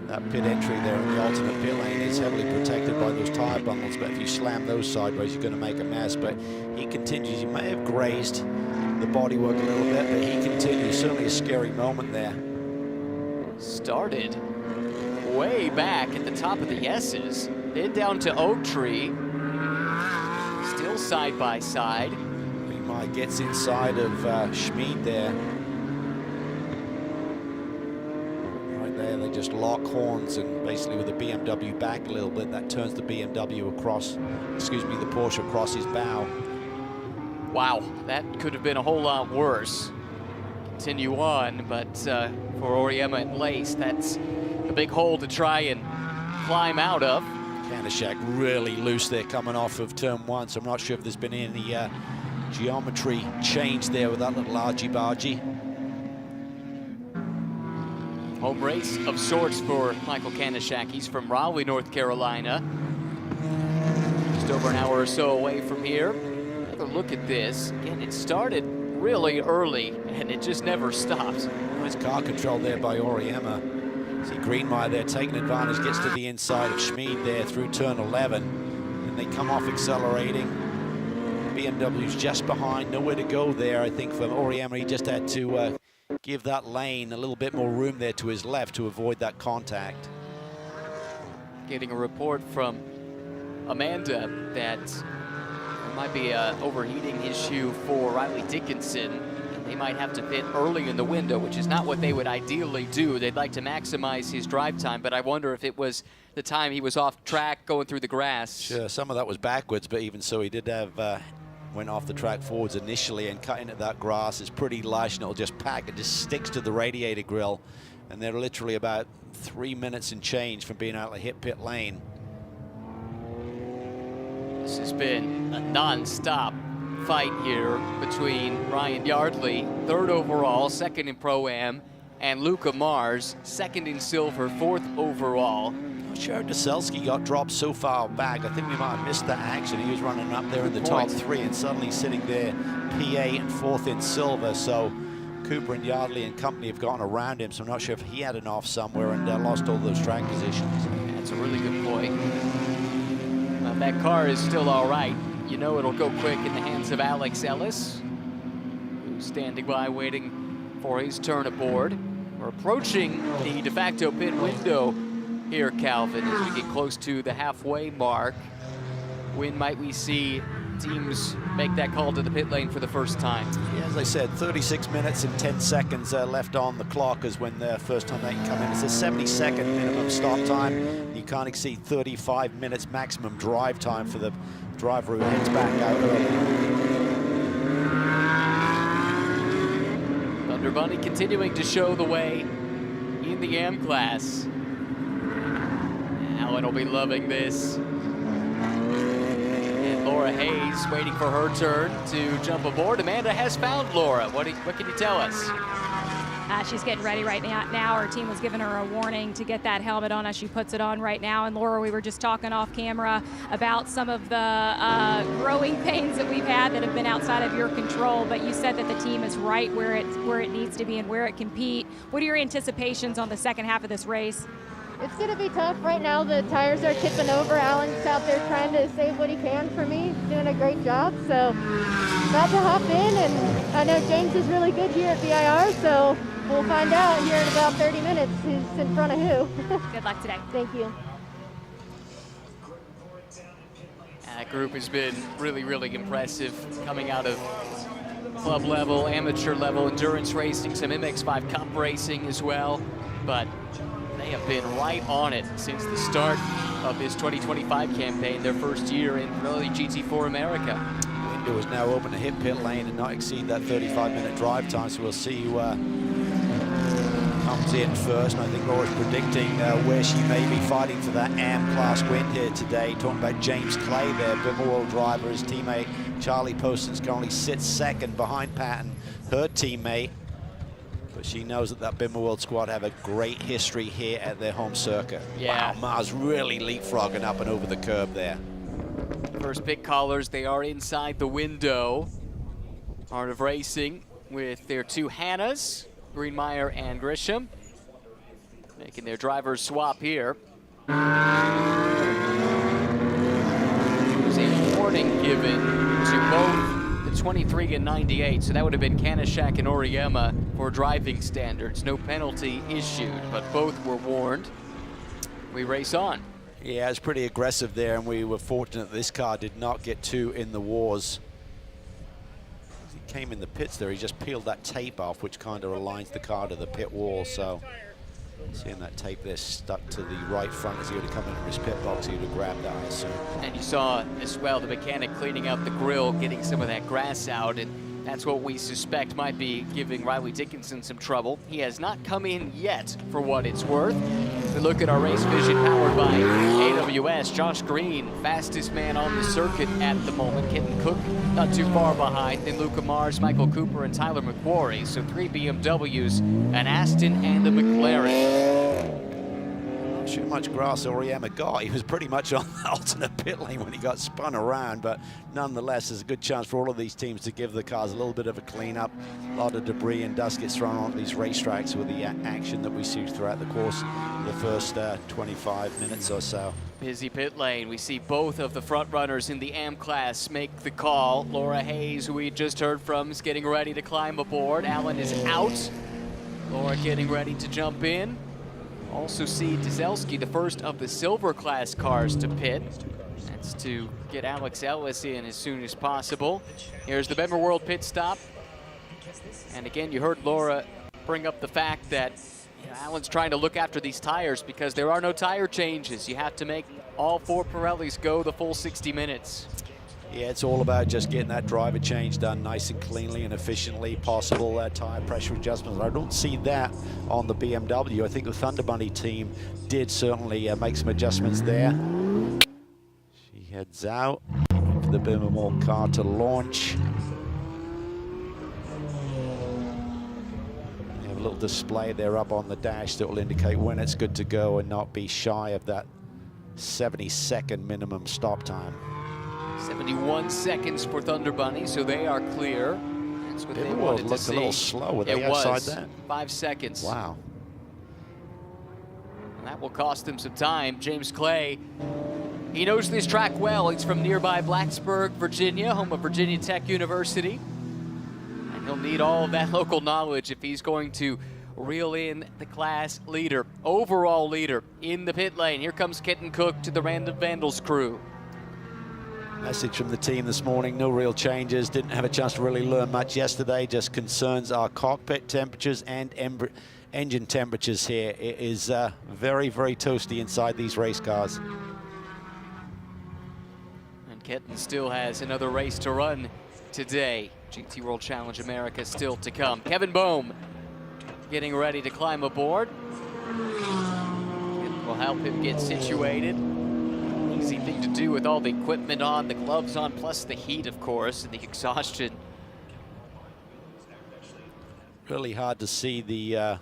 That pit entry there in the alternate pit lane is heavily protected by those tire bundles, but if you slam those sideways, you're going to make a mess. But he continues. He may have grazed the bodywork a little bit, but he continues. Certainly a scary moment there. Started way back at the top of the S's, then down to Oak Tree, still side by side. Mike gets inside of Schmid there. Right there, they just lock horns, and basically with the BMW back a little bit, that turns the BMW across, excuse me, the Porsche across his bow. Wow, that could have been a whole lot worse. Continue on, but for Auriemma and Lace, that's a big hole to try and climb out of. Kanishak really loose there coming off of turn 1, so I'm not sure if there's been any geometry change there with that little argy-bargy. Home race of sorts for Michael Kanishak. He's from Raleigh, North Carolina. Just over an hour or so away from here. Another look at this. Again, it started really early, and it just never stopped. Nice car control there by Auriemma. See Greenmeyer there taking advantage, gets to the inside of Schmid there through turn 11. And they come off accelerating. BMW's just behind, nowhere to go there. I think for Auriemma, he just had to give that lane a little bit more room there to his left to avoid that contact. Getting a report from Amanda that there might be an overheating issue for Riley Dickinson. They might have to pit early in the window, which is not what they would ideally do. They'd like to maximize his drive time, but I wonder if it was the time he was off track going through the grass. Sure, some of that was backwards, but even so, he did have, went off the track forwards initially, and cut into that grass is pretty lush, and it'll just pack. It just sticks to the radiator grill, and they're literally about 3 minutes and change from being able to hit pit lane. This has been a non-stop fight here between Ryan Yardley, 3rd overall, 2nd in Pro-Am, and Luca Mars, 2nd in silver, 4th overall. Jared Deselski got dropped so far back. I think we might have missed that action. He was running up there in the top 3 and suddenly sitting there P8 and 4th in silver. So Cooper and Yardley and company have gotten around him. So I'm not sure if he had an off somewhere and lost all those track positions. That's a really good point. That car is still all right. You know it'll go quick in the hands of Alex Ellis, who's standing by waiting for his turn aboard. We're approaching the de facto pit window here, Calvin, as we get close to the halfway mark. When might we see teams make that call to the pit lane for the first time? Yeah, as I said, 36 minutes and 10 seconds left on the clock is when the first time they can come in. It's a 70-second minimum stop time. You can't exceed 35 minutes maximum drive time for the driver who heads back out early. Thunder Bunny continuing to show the way in the AM class. Alan will be loving this. And Laura Hayes waiting for her turn to jump aboard. Amanda has found Laura. What can you tell us? She's getting ready right now. Her team was giving her a warning to get that helmet on as she puts it on right now. And Laura, we were just talking off camera about some of the growing pains that we've had that have been outside of your control, but you said that the team is right where it needs to be and where it can compete. What are your anticipations on the second half of this race? It's going to be tough. Right now the tires are tipping over. Alan's out there trying to save what he can for me, doing a great job. So about to hop in, and I know James is really good here at VIR, so we'll find out here in about 30 minutes who's in front of who. Good luck today. Thank you. That group has been really, really impressive coming out of club level, amateur level, endurance racing, some MX5 Cup racing as well. But they have been right on it since the start of this 2025 campaign, their first year in Pirelli GT4 America. Window is now open to hit pit lane and not exceed that 35-minute drive time, so we'll see who comes in first. And I think Laura's predicting where she may be fighting for that AM class win here today. Talking about James Clay there, Bimmerworld driver. His teammate Charlie Poston's currently sits second behind Patton, her teammate. But she knows that Bimmerworld squad have a great history here at their home circuit. Yeah. Wow, Mars really leapfrogging up and over the curb there. First pit callers, they are inside the window. Art of Racing with their two Hannahs, Greenmeyer and Grisham, making their drivers swap here. There's a warning given to both the 23 and 98, so that would have been Kanishak and Oriema for driving standards. No penalty issued, but both were warned. We race on. Yeah, it's pretty aggressive there, and we were fortunate this car did not get too in the wars. He came in the pits there, he just peeled that tape off, which kind of aligns the car to the pit wall. So seeing that tape there stuck to the right front as he would have come into his pit box, he would have grabbed that, I assume. And you saw as well the mechanic cleaning out the grill, getting some of that grass out, and that's what we suspect might be giving Riley Dickinson some trouble. He has not come in yet, for what it's worth. We look at our race vision powered by AWS. Josh Green, fastest man on the circuit at the moment. Kenton Cook not too far behind. Then Luca Mars, Michael Cooper, and Tyler McQuarrie. So 3 BMWs, an Aston and a McLaren. Not sure much grass Oriema got. He was pretty much on the alternate pit lane when he got spun around, but nonetheless, there's a good chance for all of these teams to give the cars a little bit of a cleanup. A lot of debris and dust gets thrown on these racetracks with the action that we see throughout the course of the first 25 minutes or so. Busy pit lane. We see both of the front runners in the AM class make the call. Laura Hayes, who we just heard from, is getting ready to climb aboard. Allen is out. Laura getting ready to jump in. Also see Dieselski, the first of the silver class cars to pit. That's to get Alex Ellis in as soon as possible. Here's the Bimmerworld pit stop. And again, you heard Laura bring up the fact that Allen's trying to look after these tires because there are no tire changes. You have to make all 4 Pirellis go the full 60 minutes. Yeah, it's all about just getting that driver change done nice and cleanly and efficiently. Possible tire pressure adjustments. I don't see that on the BMW. I think the Thunder Bunny team did certainly make some adjustments there. She heads out for the Bimmerworld car to launch. They have a little display there up on the dash that will indicate when it's good to go and not be shy of that 70-second minimum stop time. 71 seconds for Thunder Bunny, so they are clear. That's what they wanted to see. Looked a little slow. Were they outside that? 5 seconds. Wow. And that will cost them some time. James Clay, he knows this track well. He's from nearby Blacksburg, Virginia, home of Virginia Tech University. And he'll need all of that local knowledge if he's going to reel in the class leader, overall leader in the pit lane. Here comes Kenton Cook to the Random Vandals crew. Message from the team this morning, no real changes. Didn't have a chance to really learn much yesterday. Just concerns our cockpit temperatures and engine temperatures here. It is very, very toasty inside these race cars. And Kenton still has another race to run today. GT World Challenge America still to come. Kevin Boehm getting ready to climb aboard. It will help him get situated. Easy thing to do with all the equipment on, the gloves on, plus the heat, of course, and the exhaustion. Really hard to see the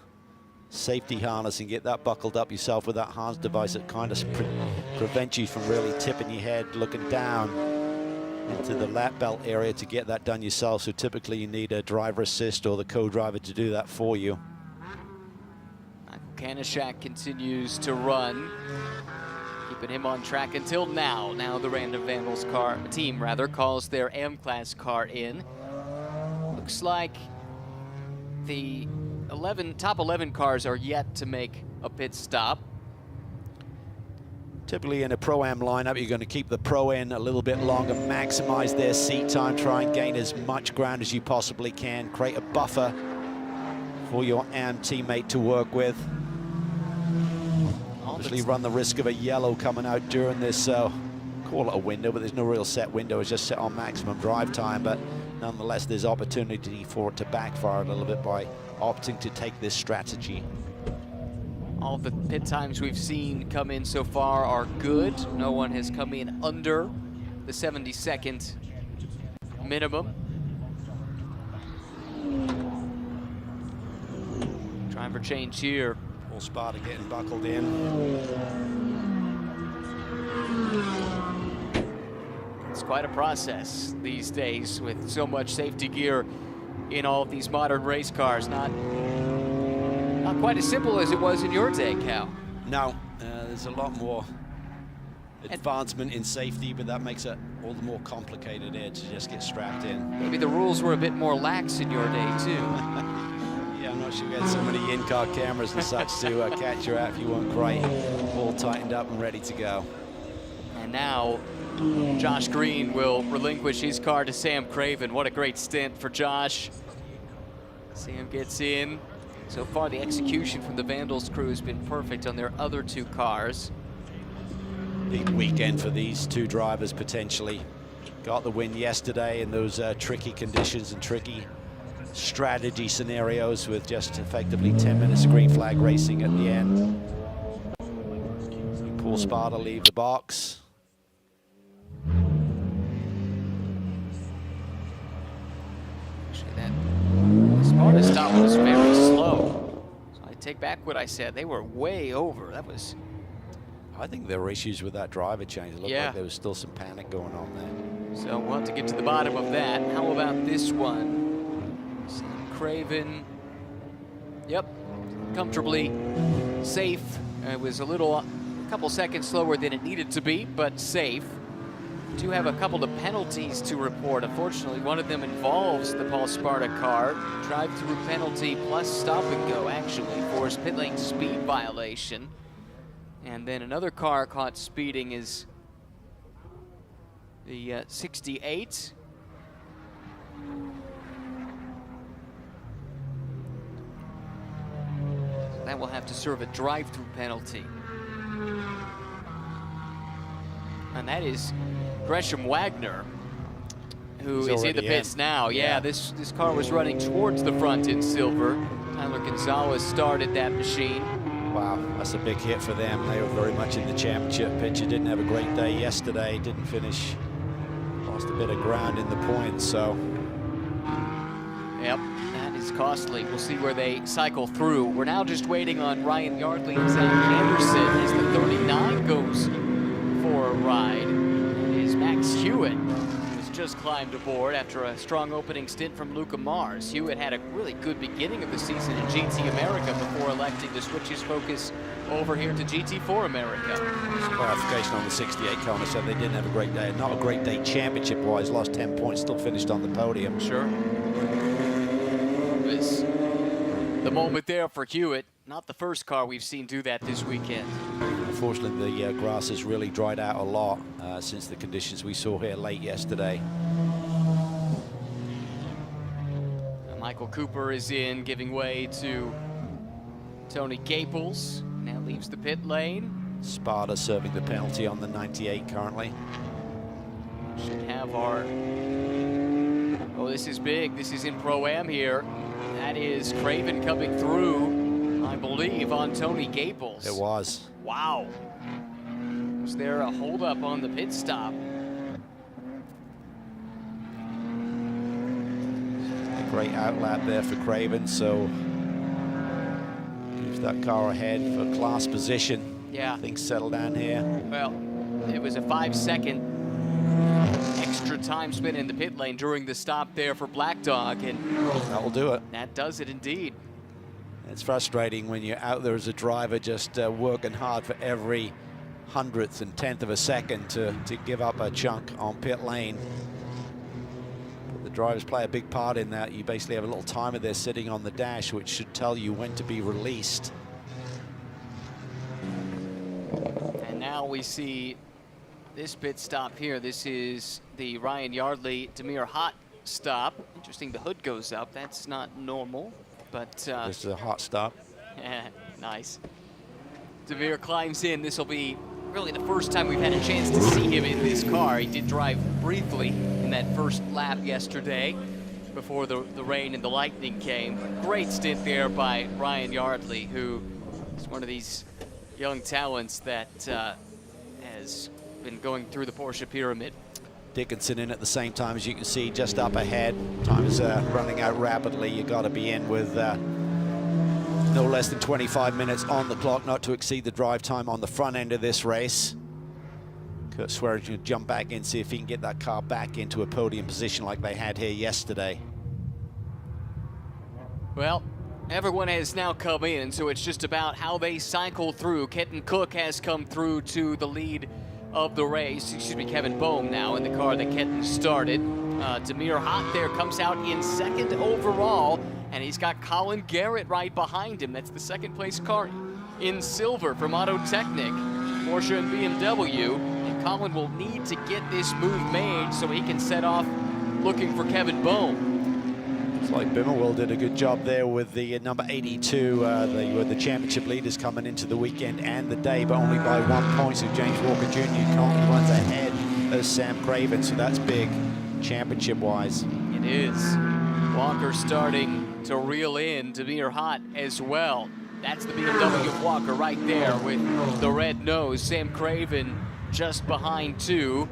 safety harness and get that buckled up yourself with that harness device that kind of prevents you from really tipping your head, looking down into the lap belt area to get that done yourself. So typically you need a driver assist or the co-driver to do that for you. Michael Kanishak continues to run. keeping him on track until now. Now the Random Vandals team calls their M-Class car in. Looks like the top 11 cars are yet to make a pit stop. Typically in a Pro-Am lineup, you're going to keep the Pro in a little bit longer, maximize their seat time, try and gain as much ground as you possibly can, create a buffer for your Am teammate to work with. Obviously run the risk of a yellow coming out during this, call it a window, but there's no real set window, it's just set on maximum drive time, but nonetheless there's opportunity for it to backfire a little bit by opting to take this strategy. All the pit times we've seen come in so far are good. No one has come in under the 70-second minimum. Driver change here. Paul Sparta getting buckled in. It's quite a process these days with so much safety gear in all of these modern race cars. Not quite as simple as it was in your day, Cal. No, there's a lot more advancement in safety, but that makes it all the more complicated here to just get strapped in. Maybe the rules were a bit more lax in your day, too. Yeah, I'm not sure we had so many in-car cameras and such to catch you out if you weren't quite all tightened up and ready to go. And now Josh Green will relinquish his car to Sam Craven. What a great stint for Josh. Sam gets in. So far, the execution from the Vandals crew has been perfect on their other two cars. Big weekend for these two drivers, potentially. Got the win yesterday in those tricky conditions and tricky strategy scenarios with just effectively 10 minutes of green flag racing at the end. Paul Sparta leave the box. Sparta's stop was very slow. So I take back what I said. They were way over. That was... I think there were issues with that driver change. It looked like there was still some panic going on there. So we'll have to get to the bottom of that. How about this one? Sam Craven. Yep, comfortably safe. It was a couple seconds slower than it needed to be, but safe. Do have a couple of penalties to report. Unfortunately, one of them involves the Paul Sparta car. Drive-through penalty plus stop and go, actually, for his pit lane speed violation. And then another car caught speeding is the 68. So that will have to serve a drive-through penalty. And that is Gresham Wagner, who is in the pits now. Yeah, this car was running towards the front in silver. Tyler Gonzalez started that machine. Wow, that's a big hit for them. They were very much in the championship picture. Didn't have a great day yesterday. Didn't finish. Lost a bit of ground in the points, so. Yep, that is costly. We'll see where they cycle through. We're now just waiting on Ryan Yardley and Zach Anderson as the 39 goes for a ride. It is Max Hewitt, who's just climbed aboard after a strong opening stint from Luca Mars. Hewitt had a really good beginning of the season in GT America before electing to switch his focus over here to GT4 America. Just clarification on the 68 car. I said they didn't have a great day. Not a great day championship-wise. Lost 10 points, still finished on the podium. Sure. It was the moment there for Hewitt. Not the first car we've seen do that this weekend. Unfortunately, the grass has really dried out a lot since the conditions we saw here late yesterday. Michael Cooper is in, giving way to Tony Gaples. Now leaves the pit lane. Sparta serving the penalty on the 98 currently. Should have our... Oh, this is big. This is in Pro-Am here. That is Craven coming through, I believe, on Tony Gaples. It was. Wow. Was there a holdup on the pit stop? A great outlap there for Craven, so moves that car ahead for class position. Yeah. Things settle down here. Well, it was a 5-second extra time spent in the pit lane during the stop there for Black Dog, and that will do it. That does it indeed. It's frustrating when you're out there as a driver just working hard for every hundredth and tenth of a second to give up a chunk on pit lane. But the drivers play a big part in that. You basically have a little timer there sitting on the dash, which should tell you when to be released. And now we see this pit stop here. This is the Ryan Yardley Demir Hot stop. Interesting, the hood goes up. That's not normal, but This is a hot stop. nice. Demir climbs in. This will be really the first time we've had a chance to see him in this car. He did drive briefly in that first lap yesterday before the rain and the lightning came. Great stint there by Ryan Yardley, who is one of these young talents that has been going through the Porsche pyramid. Dickinson in at the same time, as you can see, just up ahead. Time is running out rapidly. You got to be in with no less than 25 minutes on the clock, not to exceed the drive time on the front end of this race. Kurt Swearingen going to jump back in, see if he can get that car back into a podium position like they had here yesterday. Well, everyone has now come in, so it's just about how they cycle through. Kenton Cook has come through to the lead of the race. Excuse me, Kevin Boehm now in the car that Kenton started. Demir Hot there comes out in second overall, and he's got Colin Garrett right behind him. That's the second place car in silver from Auto Technic, Porsche and BMW. And Colin will need to get this move made so he can set off looking for Kevin Boehm. Looks like Bimmerwell did a good job there with the number 82. They were the championship leaders coming into the weekend and the day, but only by 1 point. So James Walker Jr. currently runs ahead of Sam Craven, so that's big championship-wise. It is. Walker starting to reel in Demir Hot as well. That's the BMW of Walker right there with the red nose. Sam Craven just behind two.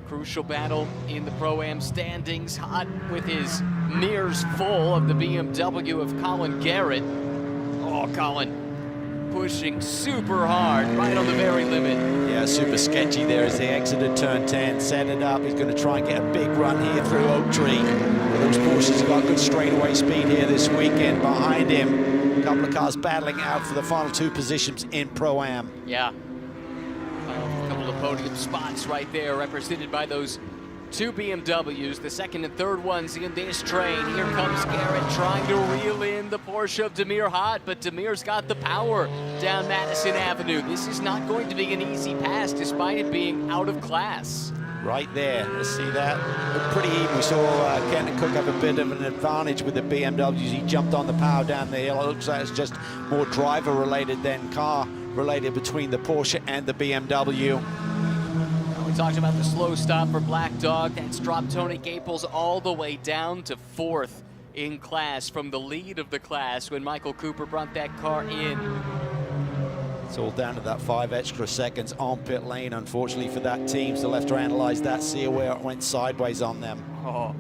Crucial battle in the Pro-Am standings. Hot with his mirrors full of the BMW of Colin Garrett. Oh, Colin pushing super hard right on the very limit. Yeah, super sketchy there as they exited turn 10, set it up. He's going to try and get a big run here through Oak Tree. Those Porsches have got good straightaway speed here this weekend. Behind him, a couple of cars battling out for the final two positions in Pro-Am. Yeah. A couple of podium spots right there represented by those two BMWs, the second and third ones in this train. Here comes Garrett trying to reel in the Porsche of Demir Hot, but Demir's got the power down Madison Avenue. This is not going to be an easy pass despite it being out of class. Right there, let's see that. Looked pretty even. We saw Kenton Cook have a bit of an advantage with the BMWs. He jumped on the power down the hill. It looks like it's just more driver related than car related between the Porsche and the BMW. We talked about the slow stop for Black Dog. That's dropped Tony Gaples all the way down to fourth in class from the lead of the class when Michael Cooper brought that car in. It's all down to that 5 extra seconds on pit lane, unfortunately for that team. So they'll have to analyze that, see where it went sideways on them. Oh.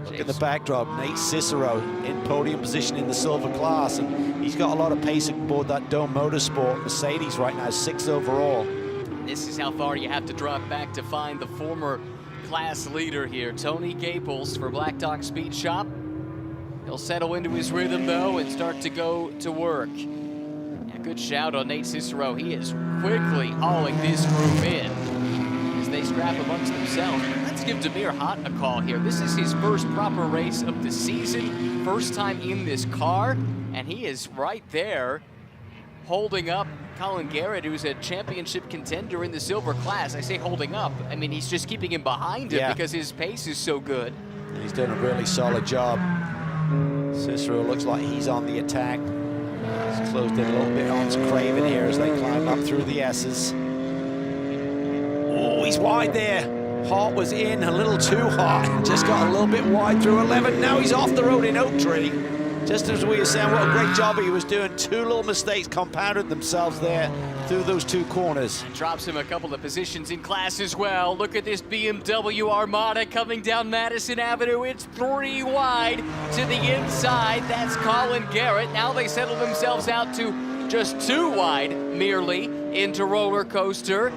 Look at the backdrop, Nate Cicero in podium position in the silver class, and he's got a lot of pace aboard that Dome Motorsport Mercedes right now, 6th overall. This is how far you have to drop back to find the former class leader here. Tony Gaples for Black Dog Speed Shop. He'll settle into his rhythm though and start to go to work. A good shout on Nate Cicero. He is quickly hauling this group in as they scrap amongst themselves. Let's give Demir Hot a call here. This is his first proper race of the season, first time in this car, and he is right there holding up Colin Garrett, who's a championship contender in the silver class. I say holding up, I mean he's just keeping him behind him because his pace is so good. And he's done a really solid job. Cicero looks like he's on the attack. He's closed in a little bit on Craven here as they climb up through the S's. Oh, he's wide there. Hart was in a little too hot, just got a little bit wide through 11. Now he's off the road in Oak Tree. Just as we were saying, what a great job he was doing. Two little mistakes compounded themselves there through those two corners. And drops him a couple of positions in class as well. Look at this BMW Armada coming down Madison Avenue. It's 3 wide to the inside. That's Colin Garrett. Now they settle themselves out to just 2 wide merely into Roller Coaster.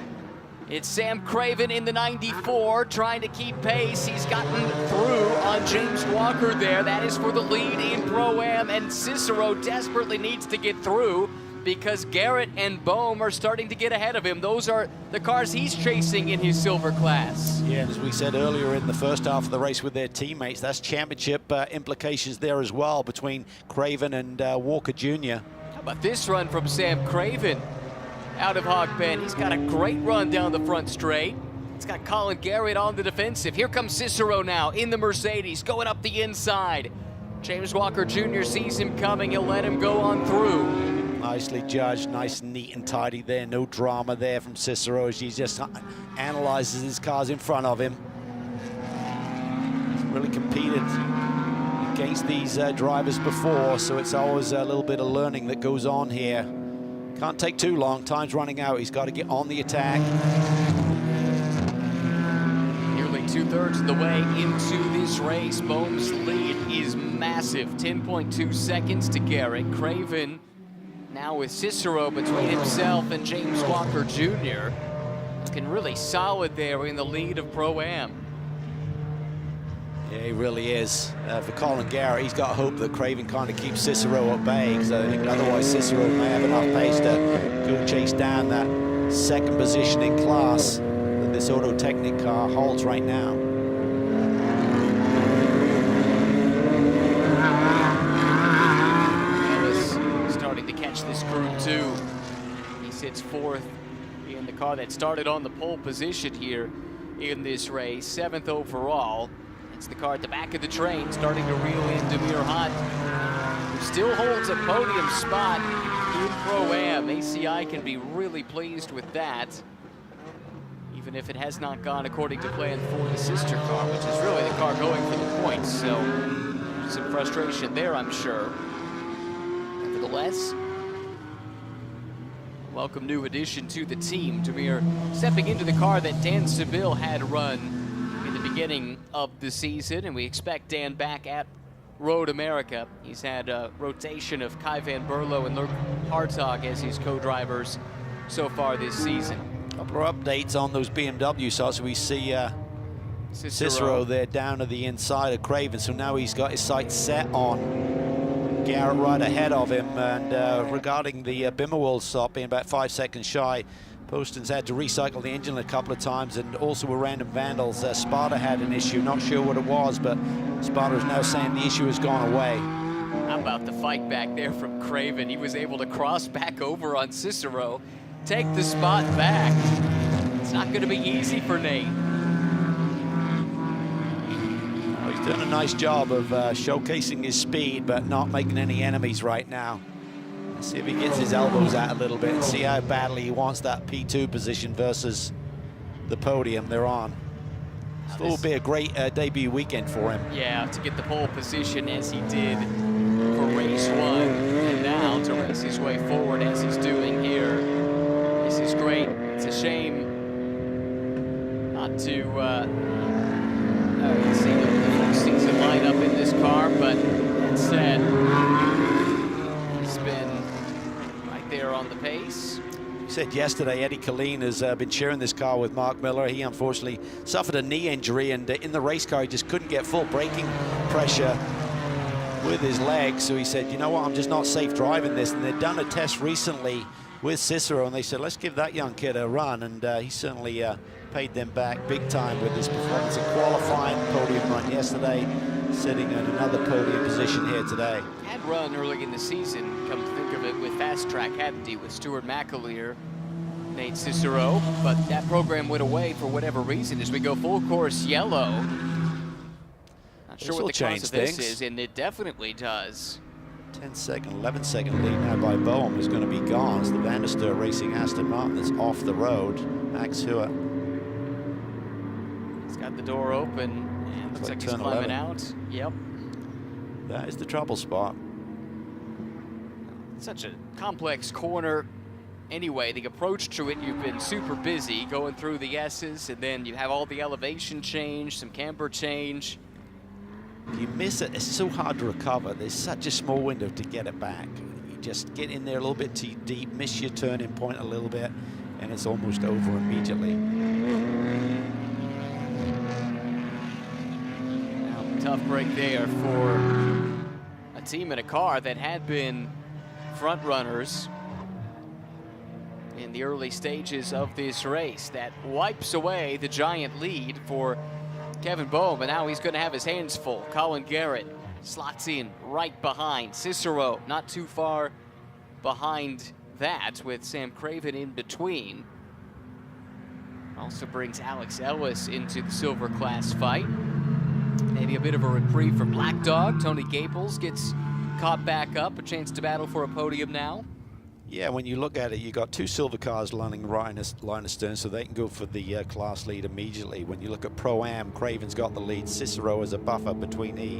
It's Sam Craven in the 94 trying to keep pace. He's gotten through on James Walker there. That is for the lead in Pro-Am, and Cicero desperately needs to get through because Garrett and Bohm are starting to get ahead of him. Those are the cars he's chasing in his silver class. Yeah, and as we said earlier in the first half of the race with their teammates, that's championship implications there as well between Craven and Walker Jr. How about this run from Sam Craven out of Hog Pen? He's got a great run down the front straight. It's got Colin Garrett on the defensive. Here comes Cicero now in the Mercedes, going up the inside. James Walker Jr. sees him coming. He'll let him go on through. Nicely judged, nice, neat and tidy there. No drama there from Cicero as he just analyzes his cars in front of him. He's really competed against these drivers before, so it's always a little bit of learning that goes on here. Can't take too long, time's running out. He's got to get on the attack. Nearly 2/3 of the way into this race. Bohm's lead is massive, 10.2 seconds to Garrett. Craven now with Cicero between himself and James Walker Jr. Looking really solid there in the lead of Pro-Am. Yeah, he really is. For Colin Garrett, he's got hope that Craven kind of keeps Cicero at bay, because I think otherwise Cicero may have enough pace to go chase down that second position in class that this Auto Technic car holds right now. Starting to catch this groove too. He sits fourth in the car that started on the pole position here in this race, 7th overall. It's the car at the back of the train starting to reel in Demir Hunt, who still holds a podium spot in Pro-Am. ACI can be really pleased with that, even if it has not gone according to plan for the sister car, which is really the car going for the points. So some frustration there, I'm sure. Nevertheless, welcome new addition to the team. Demir stepping into the car that Dan Seville had run in the beginning of the season, and we expect Dan back at Road America. He's had a rotation of Kai Van Berlo and Luke Hartog as his co-drivers so far this season. A couple of updates on those BMW sides. So we see Cicero there down to the inside of Craven, so now he's got his sights set on Garrett right ahead of him. And regarding the Bimmerwald stop being about 5 seconds shy, Poston's had to recycle the engine a couple of times, and also with random vandals. Sparta had an issue, not sure what it was, but Sparta is now saying the issue has gone away. How about the fight back there from Craven? He was able to cross back over on Cicero, take the spot back. It's not going to be easy for Nate. Well, he's done a nice job of showcasing his speed, but not making any enemies right now. See if he gets his elbows out a little bit and see how badly he wants that P2 position versus the podium they're on. Still will be a great debut weekend for him. Yeah, to get the pole position as he did for race 1, and now to race his way forward as he's doing here. This is great. It's a shame not to see the full season lineup in this car, but that said, he's been there on the pace. He said yesterday Eddie Colleen has been sharing this car with Mark Miller. He unfortunately suffered a knee injury, and in the race car he just couldn't get full braking pressure with his legs. So he said, you know what, I'm just not safe driving this. And they'd done a test recently with Cicero, and they said, let's give that young kid a run. And he certainly paid them back big time with his performance in qualifying, podium run yesterday, sitting in another podium position here today. Had run early in the season, come to think of it, with Fast Track, hadn't he, with Stuart McAleer, Nate Cicero, but that program went away for whatever reason as we go full course yellow. Not sure what the cause of this is, and it definitely does. 10-second, 11-second lead now by Boehm is going to be gone. It's the Vandersteur Racing Aston Martin that's off the road. Max Huer. He's got the door open, and looks like he's climbing out. Yep. That is the trouble spot. Such a complex corner. Anyway, the approach to it, you've been super busy going through the S's, and then you have all the elevation change, some camber change. If you miss it, it's so hard to recover. There's such a small window to get it back. You just get in there a little bit too deep, miss your turning point a little bit, and it's almost over immediately. Now, tough break there for a team in a car that had been front runners in the early stages of this race that wipes away the giant lead for Kevin Boehm, but now he's going to have his hands full. Colin Garrett slots in right behind. Cicero not too far behind that, with Sam Craven in between. Also brings Alex Ellis into the silver class fight. Maybe a bit of a reprieve for Black Dog. Tony Gaples gets caught back up, a chance to battle for a podium now. Yeah, when you look at it, you got two silver cars running right in a line of stern, so they can go for the class lead immediately. When you look at Pro-Am, Craven's got the lead. Cicero is a buffer between he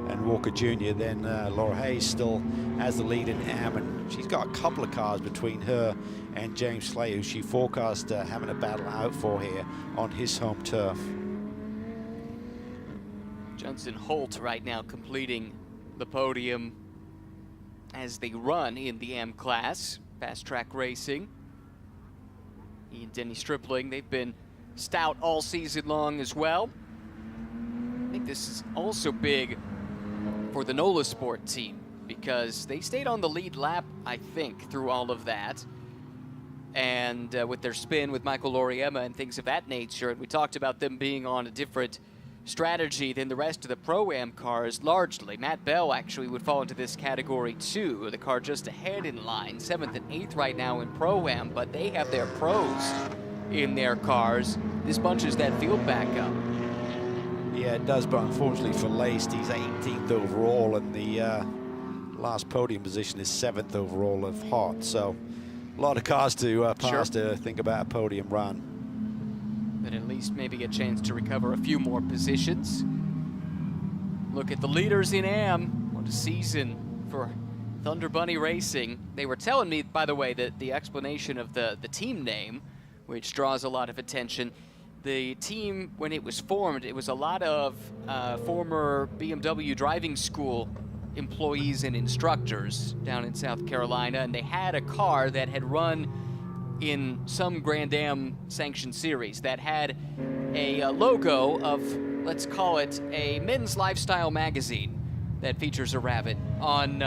and Walker Jr. Then Laura Hayes still has the lead in Am, and she's got a couple of cars between her and James Slay, who she forecast having a battle out for here on his home turf. Johnson Holt right now completing the podium as they run in the Am class, fast track racing. He and Denny Stripling, they've been stout all season long as well. I think this is also big for the NOLA Sport team because they stayed on the lead lap, I think, through all of that. And with their spin with Michael Loriema and things of that nature, and we talked about them being on a different strategy than the rest of the Pro-Am cars, largely. Matt Bell actually would fall into this category too, the car just ahead in line, 7th and 8th right now in Pro-Am, but they have their pros in their cars. This bunches that field back up. Yeah, it does, but unfortunately for Laced, he's 18th overall, and the last podium position is 7th overall of Hart, so a lot of cars to pass to think about a podium run. But at least maybe a chance to recover a few more positions. Look at the leaders in Am. What a season for Thunder Bunny Racing. They were telling me, by the way, that the explanation of the team name, which draws a lot of attention. The team, when it was formed, it was a lot of former BMW driving school employees and instructors down in South Carolina, and they had a car that had run in some Grand Am sanctioned series that had a logo of, let's call it, a men's lifestyle magazine that features a rabbit on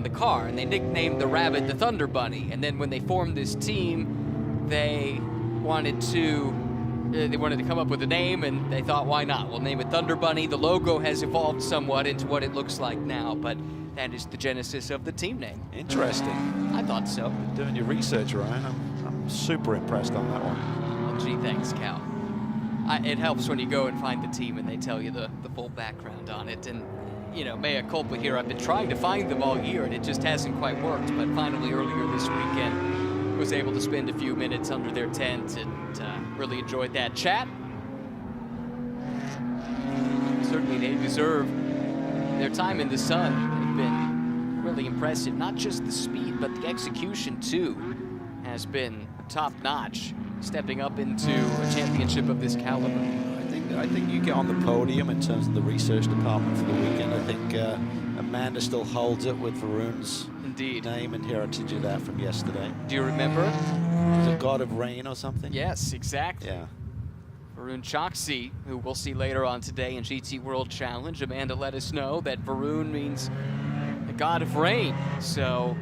the car, and they nicknamed the rabbit the Thunder Bunny. And then when they formed this team, they wanted to come up with a name, and they thought, why not? We'll name it Thunder Bunny. The logo has evolved somewhat into what it looks like now, but that is the genesis of the team name. Interesting. I thought so. Doing your research, Ryan. I'm super impressed on that one. Well, gee, thanks, Cal. It helps when you go and find the team and they tell you the full background on it. And, you know, mea culpa here. I've been trying to find them all year, and it just hasn't quite worked. But finally, earlier this weekend, was able to spend a few minutes under their tent and really enjoyed that chat. Certainly, they deserve their time in the sun. They've been really impressive. Not just the speed, but the execution, too, has been top-notch, stepping up into a championship of this caliber. I think you get on the podium in terms of the research department for the weekend. I think Amanda still holds it with Varun's name and heritage of that from yesterday. Do you remember? The God of Rain or something? Yes, exactly. Yeah. Varun Choksi, who we'll see later on today in GT World Challenge. Amanda let us know that Varun means the God of Rain. So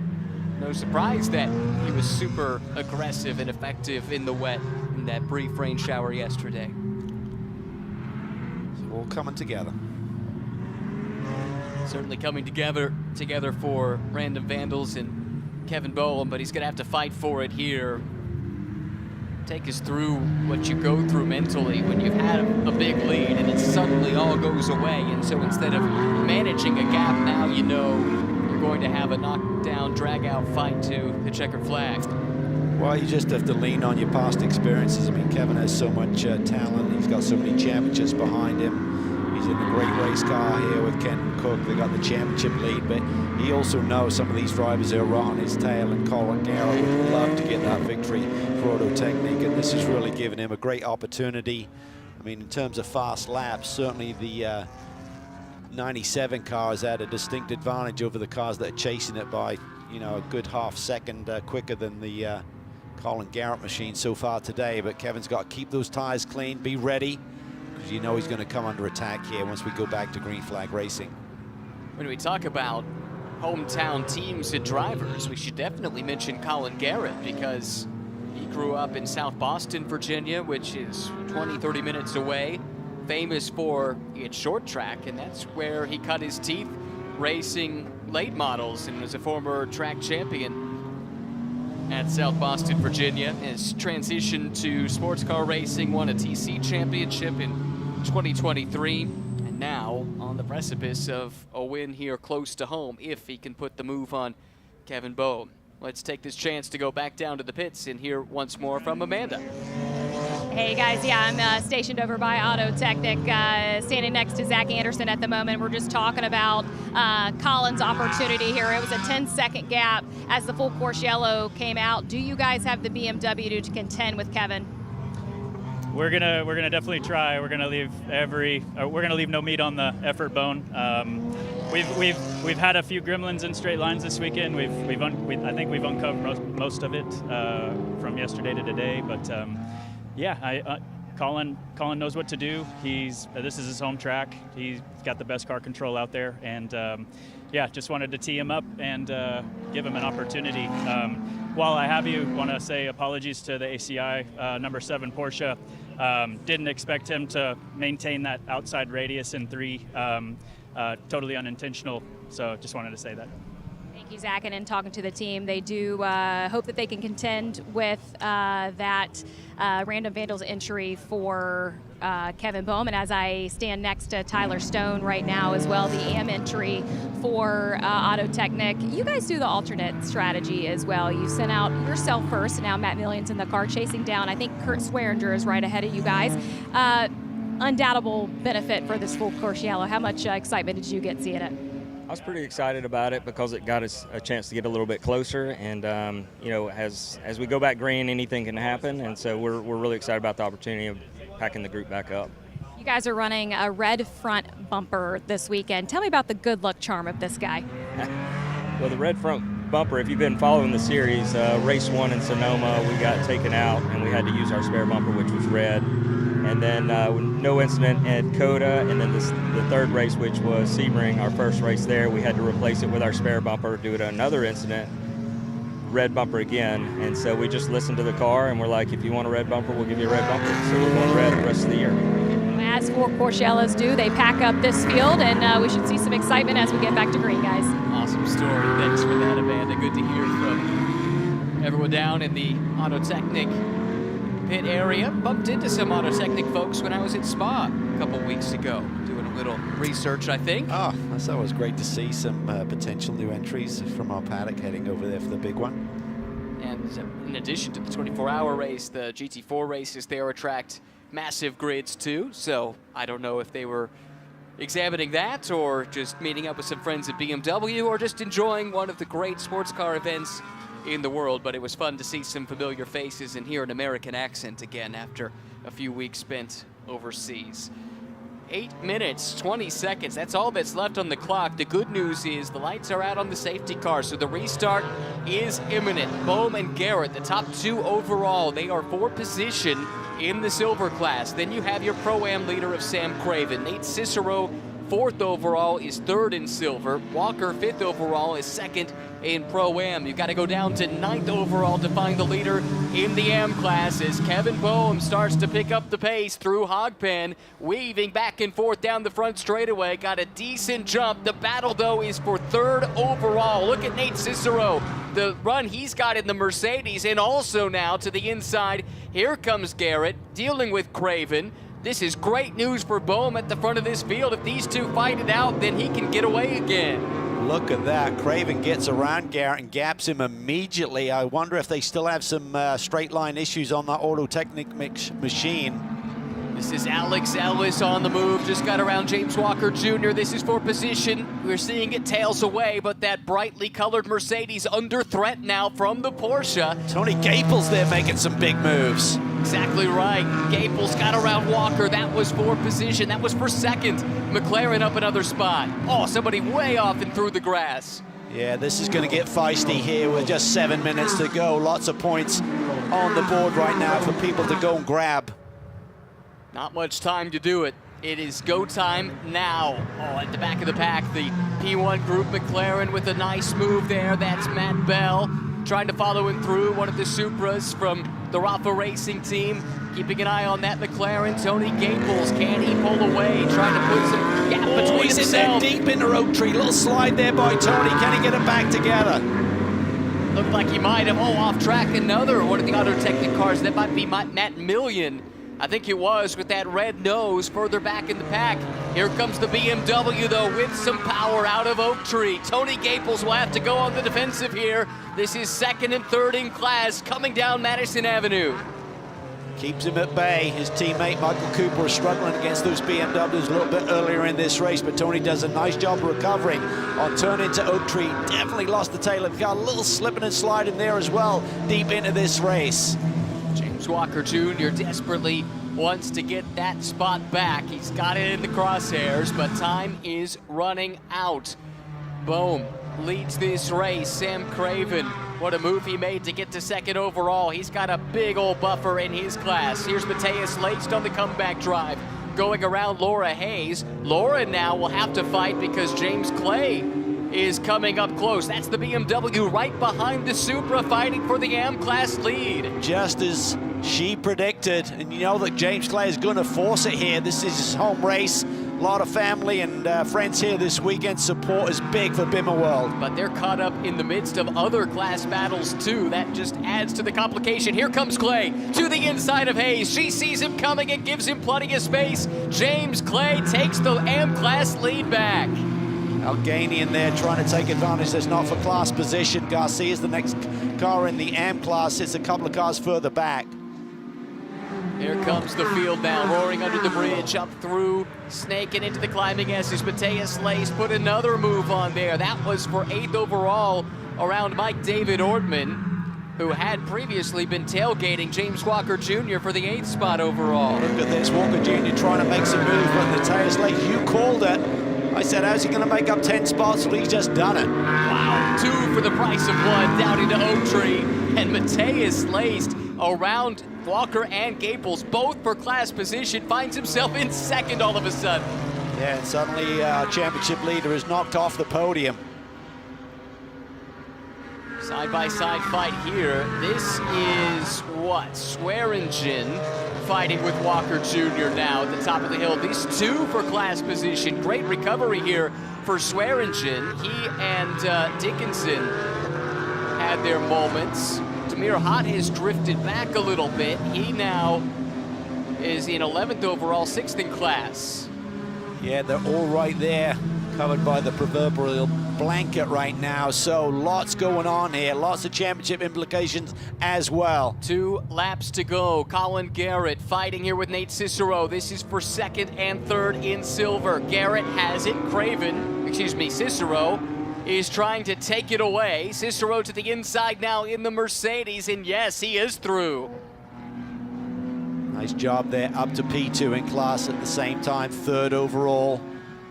no surprise that he was super aggressive and effective in the wet in that brief rain shower yesterday. It's all coming together. Certainly coming together for Random Vandals and Kevin Boehm, but he's going to have to fight for it here. Take us through what you go through mentally when you've had a big lead and it suddenly all goes away. And so instead of managing a gap, now you know you're going to have a knockdown, drag-out fight to the checkered flag. Well, you just have to lean on your past experiences. I mean, Kevin has so much talent. He's got so many championships behind him. He's in a great race car here with Ken Cook. They got the championship lead, but he also knows some of these drivers are right on his tail, and Colin Garrett would love to get that victory for Auto Technique, and this has really given him a great opportunity. I mean, in terms of fast laps, certainly the 97 car has had a distinct advantage over the cars that are chasing it by, you know, a good half second quicker than the Colin Garrett machine so far today. But Kevin's got to keep those tires clean, be ready, because you know he's going to come under attack here once we go back to green flag racing. When we talk about hometown teams and drivers, we should definitely mention Colin Garrett, because He grew up in South Boston, Virginia, which is 20, 30 minutes away. Famous for its short track, and that's where he cut his teeth racing late models and was a former track champion at South Boston, Virginia. His transition to sports car racing, won a TC championship in 2023, and now on the precipice of a win here close to home if he can put the move on Kevin Boehm. Let's take this chance to go back down to the pits and hear once more from Amanda. Hey guys, yeah, I'm stationed over by Auto Technic, standing next to Zach Anderson at the moment. We're just talking about Colin's opportunity here. It was a 10-second gap as the full course yellow came out. Do you guys have the BMW to contend with Kevin? We're gonna definitely try. We're gonna leave no meat on the effort bone. We've had a few gremlins in straight lines this weekend. I think we've uncovered most of it from yesterday to today. But yeah, Colin knows what to do. This is his home track. He's got the best car control out there, and yeah, just wanted to tee him up and give him an opportunity. While I have you, want to say apologies to the ACI number 7 Porsche. Didn't expect him to maintain that outside radius in 3. Totally unintentional. So just wanted to say that. Thank you, Zach. And in talking to the team, they do hope that they can contend with that random vandals entry for Kevin Boehm. And as I stand next to Tyler Stone right now as well, the AM entry for Auto Technic, you guys do the alternate strategy as well. You sent out yourself first, and now Matt Million's in the car chasing down. I think Kurt Swearinger is right ahead of you guys. Undoubtable benefit for this full course yellow. How much excitement did you get seeing it? I was pretty excited about it because it got us a chance to get a little bit closer, and you know, as we go back green, anything can happen, and so we're really excited about the opportunity of packing the group back up. You guys are running a red front bumper this weekend. Tell me about the good luck charm of this guy. Well, the red front bumper, if you've been following the series, race 1 in Sonoma, we got taken out and we had to use our spare bumper, which was red. And then no incident at Coda, and then the third race, which was Sebring, our first race there, we had to replace it with our spare bumper due to another incident, red bumper again. And so we just listened to the car and we're like, if you want a red bumper, we'll give you a red bumper. So we're going red the rest of the year. As full course yellows do, they pack up this field, and we should see some excitement as we get back to green, guys. Awesome story. Thanks for that, Amanda. Good to hear from everyone down in the Auto Technic pit area. Bumped into some Auto Technic folks when I was at Spa a couple weeks ago, doing a little research, I think. Oh, that's always great to see some potential new entries from our paddock heading over there for the big one. And in addition to the 24-hour race, the GT4 races there attract massive grids too. So I don't know if they were examining that or just meeting up with some friends at BMW or just enjoying one of the great sports car events in the world, but it was fun to see some familiar faces and hear an American accent again after a few weeks spent overseas. 8 minutes, 20 seconds, that's all that's left on the clock. The good news is the lights are out on the safety car, so the restart is imminent. Boehm and Garrett, the top 2 overall, they are for position in the silver class. Then you have your Pro-Am leader of Sam Craven. Nate Cicero, 4th overall, is 3rd in silver. Walker, 5th overall, is 2nd in Pro-Am. You've got to go down to 9th overall to find the leader in the Am class as Kevin Boehm starts to pick up the pace through Hogpen, weaving back and forth down the front straightaway. Got a decent jump. The battle, though, is for 3rd overall. Look at Nate Cicero, the run he's got in the Mercedes, and also now to the inside, here comes Garrett dealing with Craven. This is great news for Boehm at the front of this field. If these two fight it out, then he can get away again. Look at that. Craven gets around Garrett and gaps him immediately. I wonder if they still have some straight line issues on that Auto Technic machine. This is Alex Ellis on the move, just got around James Walker Jr. This is for position. We're seeing it tails away, but that brightly colored Mercedes under threat now from the Porsche. Tony Gaples there making some big moves. Exactly right. Gaples got around Walker. That was for position. That was for 2nd. McLaren up another spot. Oh, somebody way off and through the grass. Yeah, this is going to get feisty here with just 7 minutes to go. Lots of points on the board right now for people to go and grab. Not much time to do it. It is go time now. Oh, at the back of the pack, the P1 Group McLaren with a nice move there. That's Matt Bell trying to follow him through one of the Supras from the Rafa Racing team. Keeping an eye on that McLaren. Tony Gaples, can he pull away? Trying to put some gap between He's in there himself. deep into Oak Tree. Little slide there by Tony. Can he get it back together? Looked like he might have. Oh, off track, another one of the Auto Technic cars. That might be Matt Million. I think it was, with that red nose further back in the pack. Here comes the BMW, though, with some power out of Oak Tree. Tony Gaples will have to go on the defensive here. This is second and third in class coming down Madison Avenue. Keeps him at bay. His teammate Michael Cooper is struggling against those BMWs a little bit earlier in this race, but Tony does a nice job of recovering on turn into Oak Tree. Definitely lost the tail of the car. A little slipping and sliding there as well, deep into this race. James Walker Jr. desperately wants to get that spot back. He's got it in the crosshairs, but time is running out. Boom leads this race. Sam Craven, what a move he made to get to second overall. He's got a big old buffer in his class. Here's Matthias Laced on the comeback drive, going around Laura Hayes. Laura now will have to fight because James Clay is coming up close. That's the BMW right behind the Supra, fighting for the AM class lead. Just as she predicted, and you know that James Clay is going to force it here. This is his home race. A lot of family and friends here this weekend. Support is big for Bimmer World. But they're caught up in the midst of other class battles too. That just adds to the complication. Here comes Clay to the inside of Hayes. She sees him coming and gives him plenty of space. James Clay takes the AM class lead back. Alganian there trying to take advantage. There's not for class position. Garcia's the next car in the AM class. It's a couple of cars further back. Here comes the field now, roaring under the bridge, up through, snaking into the climbing S's. Matthias Lace put another move on there. That was for 8th overall around Mike David Ortman, who had previously been tailgating James Walker Jr. for the 8th spot overall. Look at this, Walker Jr. trying to make some moves, but Matthias Lace, you called it. I said, how's he going to make up 10 spots? Well, he's just done it. Wow, 2 for the price of 1 down into Oak Tree. And Matthias Laced around Walker and Gaples, both for class position, finds himself in second all of a sudden. Yeah, and suddenly our championship leader is knocked off the podium. Side-by-side fight here. This is what? Swearingen fighting with Walker Jr. now at the top of the hill. These 2 for class position. Great recovery here for Swearingen. He and Dickinson had their moments. Tamir Hott has drifted back a little bit. He now is in 11th overall, 6th in class. Yeah, they're all right there, covered by the proverbial blanket right now. So lots going on here, lots of championship implications as well. 2 laps to go. Colin Garrett fighting here with Nate Cicero. This is for 2nd and 3rd in silver. Garrett has it. Cicero is trying to take it away. Cicero to the inside now in the Mercedes, and yes, he is through. Nice job there, up to P2 in class at the same time, 3rd overall.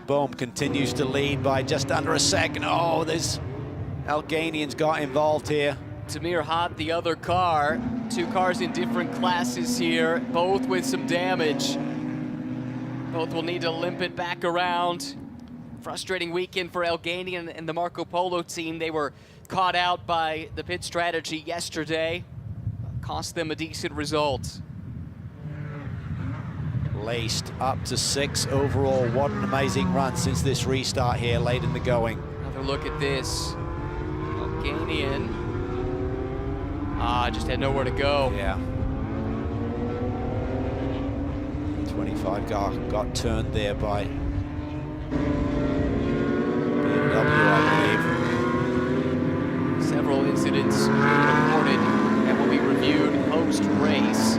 Bohm continues to lead by just under a second. Oh, there's Alganian's got involved here. Tamir Hott, the other car. 2 cars in different classes here, both with some damage. Both will need to limp it back around. Frustrating weekend for Alganian and the Marco Polo team. They were caught out by the pit strategy yesterday. Cost them a decent result. Laced up to 6 overall. What an amazing run since this restart here late in the going. Another look at this. Alganian. Just had nowhere to go. Yeah. 25 got turned there by BMW, I believe. Several incidents reported that will be reviewed post-race.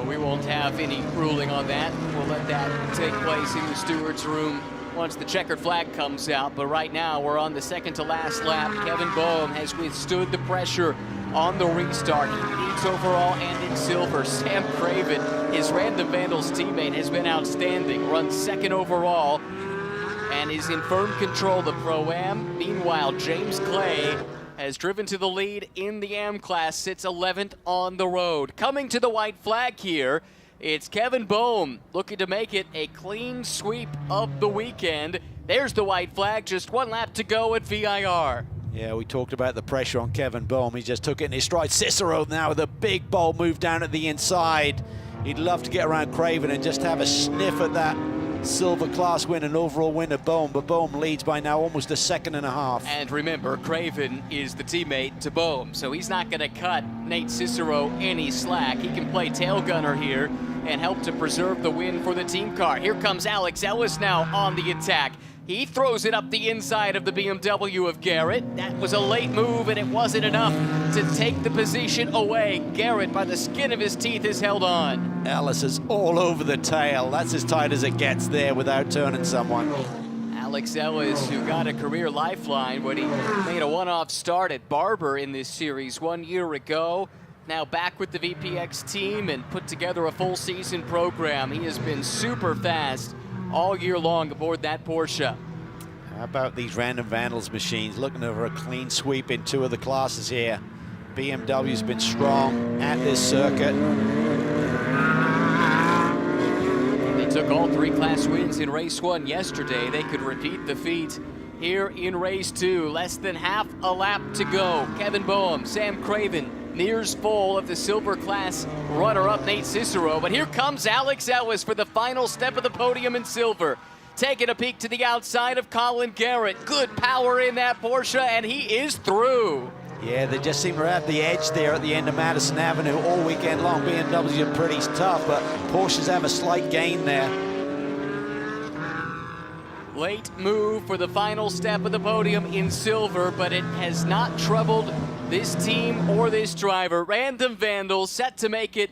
We won't have any ruling on that. We'll let that take place in the stewards' room once the checkered flag comes out. But right now, we're on the second to last lap. Kevin Boehm has withstood the pressure on the restart. He leads overall and in silver. Sam Craven, his Random Vandals teammate, has been outstanding. Runs 2nd overall and is in firm control of the Pro-Am. Meanwhile, James Clay has driven to the lead in the AM class, sits 11th on the road. Coming to the white flag here, it's Kevin Boehm looking to make it a clean sweep of the weekend. There's the white flag, just 1 lap to go at VIR. Yeah, we talked about the pressure on Kevin Boehm. He just took it in his stride. Cicero now with a big bold move down at the inside. He'd love to get around Craven and just have a sniff at that silver class win and overall win of Boehm, but Boehm leads by now almost a second and a half. And remember, Craven is the teammate to Boehm, so he's not going to cut Nate Cicero any slack. He can play tail gunner here and help to preserve the win for the team car. Here comes Alex Ellis now on the attack. He throws it up the inside of the BMW of Garrett. That was a late move, and it wasn't enough to take the position away. Garrett, by the skin of his teeth, has held on. Ellis is all over the tail. That's as tight as it gets there without turning someone. Alex Ellis, who got a career lifeline when he made a one-off start at Barber in this series 1 year ago. Now back with the VPX team and put together a full season program. He has been super fast all year long aboard that Porsche. How about these Random Vandals machines looking over a clean sweep in two of the classes here. BMW's been strong at this circuit. They took all three class wins in race 1 yesterday. They could repeat the feat here in race 2. Less than half a lap to go. Kevin Boehm, Sam Craven, nears full of the silver class runner-up Nate Cicero. But here comes Alex Ellis for the final step of the podium in silver. Taking a peek to the outside of Colin Garrett. Good power in that Porsche, and he is through. Yeah, they just seem to have the edge there at the end of Madison Avenue all weekend long. BMWs are pretty tough, but Porsches have a slight gain there. Late move for the final step of the podium in silver, but it has not troubled this team or this driver. Random Vandals set to make it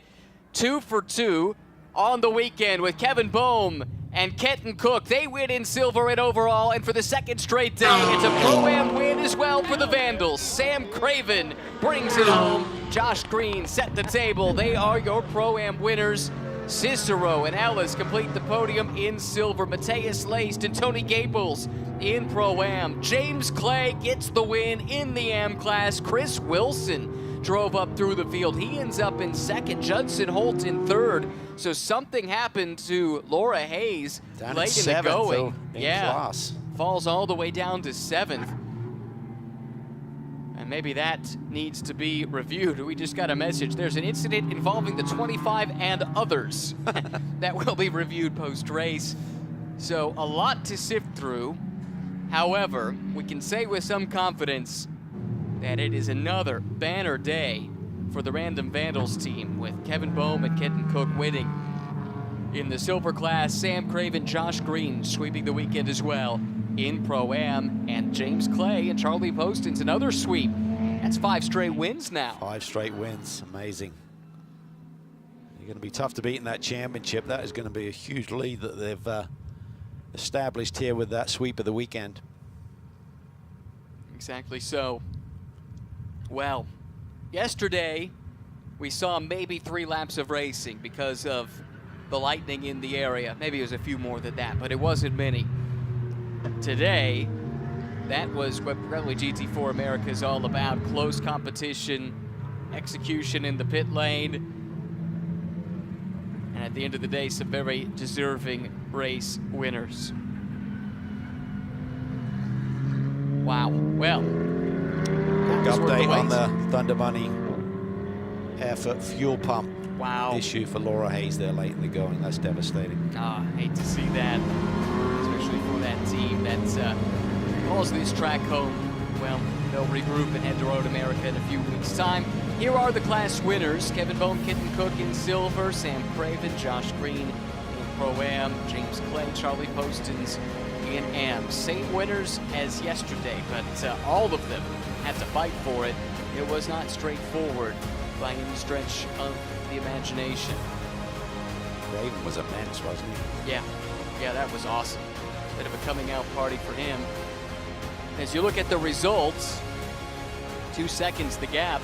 2 for 2 on the weekend with Kevin Boehm and Kenton Cook. They win in silver and overall, and for the second straight day, it's a Pro-Am win as well for the Vandals. Sam Craven brings it home. Josh Green set the table. They are your Pro-Am winners. Cicero and Ellis complete the podium in silver. Matthias Laced and Tony Gaples in Pro-Am. James Clay gets the win in the Am class. Chris Wilson drove up through the field. He ends up in second. Judson Holt in third. So something happened to Laura Hayes down late in the seventh, going. though, in class. Falls all the way down to 7th. And maybe that needs to be reviewed. We just got a message. There's an incident involving the 25 and others that will be reviewed post-race. So a lot to sift through. However, we can say with some confidence that it is another banner day for the Random Vandals team, with Kevin Boehm and Kenton Cook winning in the silver class. Sam Craven, Josh Green sweeping the weekend as well in Pro-Am, and James Clay and Charlie Poston's another sweep. That's 5 straight wins now. 5 straight wins, amazing. You're going to be tough to beat in that championship. That is going to be a huge lead that they've established here with that sweep of the weekend. Exactly so. Well, yesterday we saw maybe 3 laps of racing because of the lightning in the area. Maybe it was a few more than that, but it wasn't many. Today, that was what Pirelli GT4 America is all about. Close competition, execution in the pit lane, and at the end of the day, some very deserving race winners. Wow. Well, Quick update on the Thunder Bunny Airfoot fuel pump issue for Laura Hayes there late in the going. That's devastating. Hate to see that, especially for that team that calls this track home. Well, they'll regroup and head to Road America in a few weeks' time. Here are the class winners. Kevin Boehm, Kenton Cook in silver, Sam Craven, Josh Green in Pro-Am, James Clay, Charlie Postons in Am. Same winners as yesterday, but all of them had to fight for it. It was not straightforward by any stretch of the imagination. Craven was immense, wasn't he? Yeah, that was awesome. Bit of a coming out party for him. As you look at the results, 2 seconds the gap,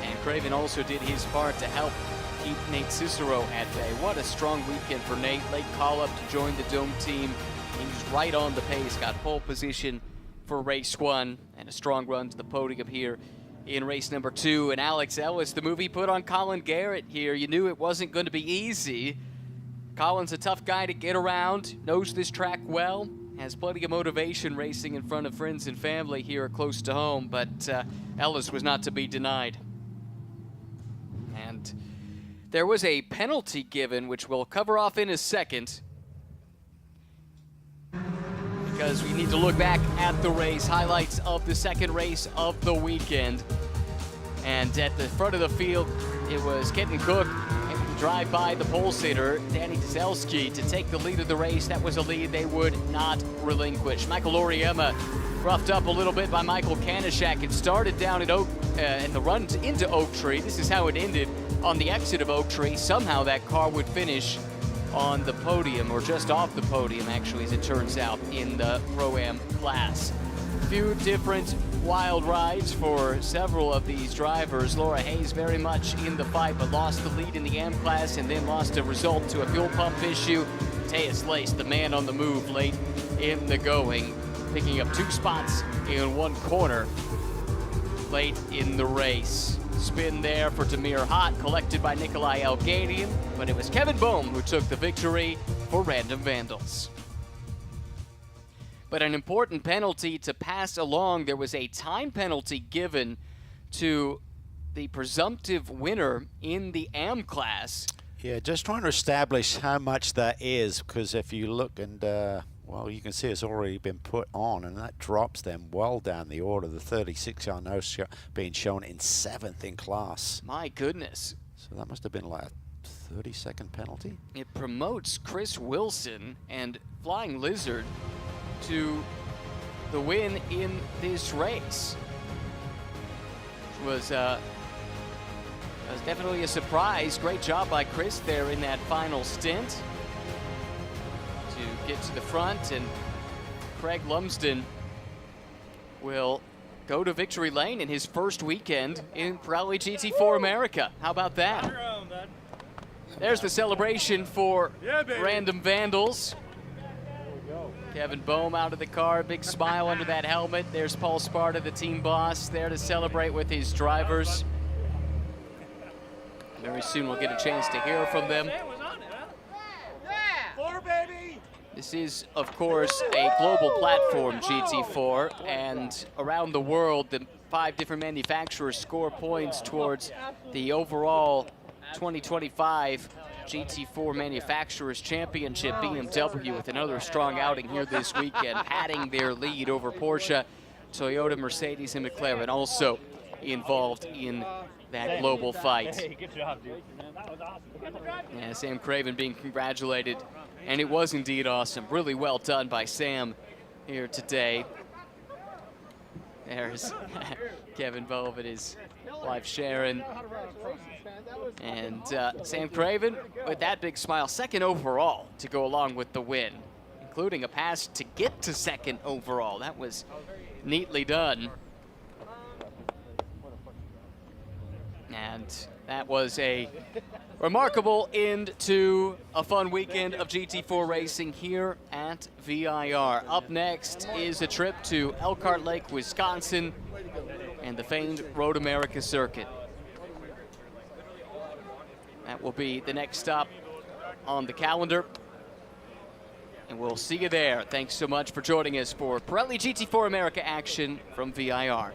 and Craven also did his part to help keep Nate Cicero at bay. What a strong weekend for Nate. Late call up to join the Dome team. He was right on the pace, got pole position for race 1, and a strong run to the podium here in race number 2. And Alex Ellis, the move he put on Colin Garrett here, you knew it wasn't going to be easy. Colin's a tough guy to get around, knows this track well, has plenty of motivation racing in front of friends and family here close to home, but Ellis was not to be denied. And there was a penalty given, which we'll cover off in a second, because we need to look back at the race, highlights of the second race of the weekend. And at the front of the field, it was Kenton Cook able to drive by the pole sitter, Danny Dzelski, to take the lead of the race. That was a lead they would not relinquish. Michael Oriema roughed up a little bit by Michael Kanishak. It started down at in the run into Oak Tree. This is how it ended on the exit of Oak Tree. Somehow that car would finish on the podium, or just off the podium, actually, as it turns out, in the Pro-Am class. Few different wild rides for several of these drivers. Laura Hayes very much in the fight, but lost the lead in the AM class and then lost a result to a fuel pump issue. Teus Lace, the man on the move late in the going, picking up 2 spots in 1 corner late in the race. Spin there for Tamir Hott, collected by Nikolai Elgadian, but it was Kevin Bohm who took the victory for Random Vandals. But an important penalty to pass along. There was a time penalty given to the presumptive winner in the AM class. Yeah, just trying to establish how much that is, because if you look and, well, you can see it's already been put on, and that drops them well down the order. The 36 are now being shown in 7th in class. My goodness. So that must have been like a 30-second penalty. It promotes Chris Wilson and Flying Lizard to the win in this race. It was definitely a surprise. Great job by Chris there in that final stint to get to the front, and Craig Lumsden will go to victory lane in his first weekend in Pirelli GT4 America. How about that? There's the celebration for Random Vandals. Kevin Bohm out of the car, big smile under that helmet. There's Paul Sparta, the team boss, there to celebrate with his drivers. Very soon we'll get a chance to hear from them. This is, of course, a global platform, GT4, and around the world, the 5 different manufacturers score points towards the overall 2025 GT4 Manufacturers Championship. BMW with another strong outing here this weekend, padding their lead over Porsche, Toyota, Mercedes, and McLaren, also involved in that global fight. Hey, good job, dude. That was awesome. Yeah, Sam Craven being congratulated, and it was indeed awesome. Really well done by Sam here today. There's Kevin Bove and his wife Sharon. And Sam Craven with that big smile, 2nd overall to go along with the win, including a pass to get to 2nd overall. That was neatly done. And that was a remarkable end to a fun weekend of GT4 racing here at VIR. Up next is a trip to Elkhart Lake, Wisconsin, and the famed Road America circuit. That will be the next stop on the calendar, and we'll see you there. Thanks so much for joining us for Pirelli GT4 America action from VIR.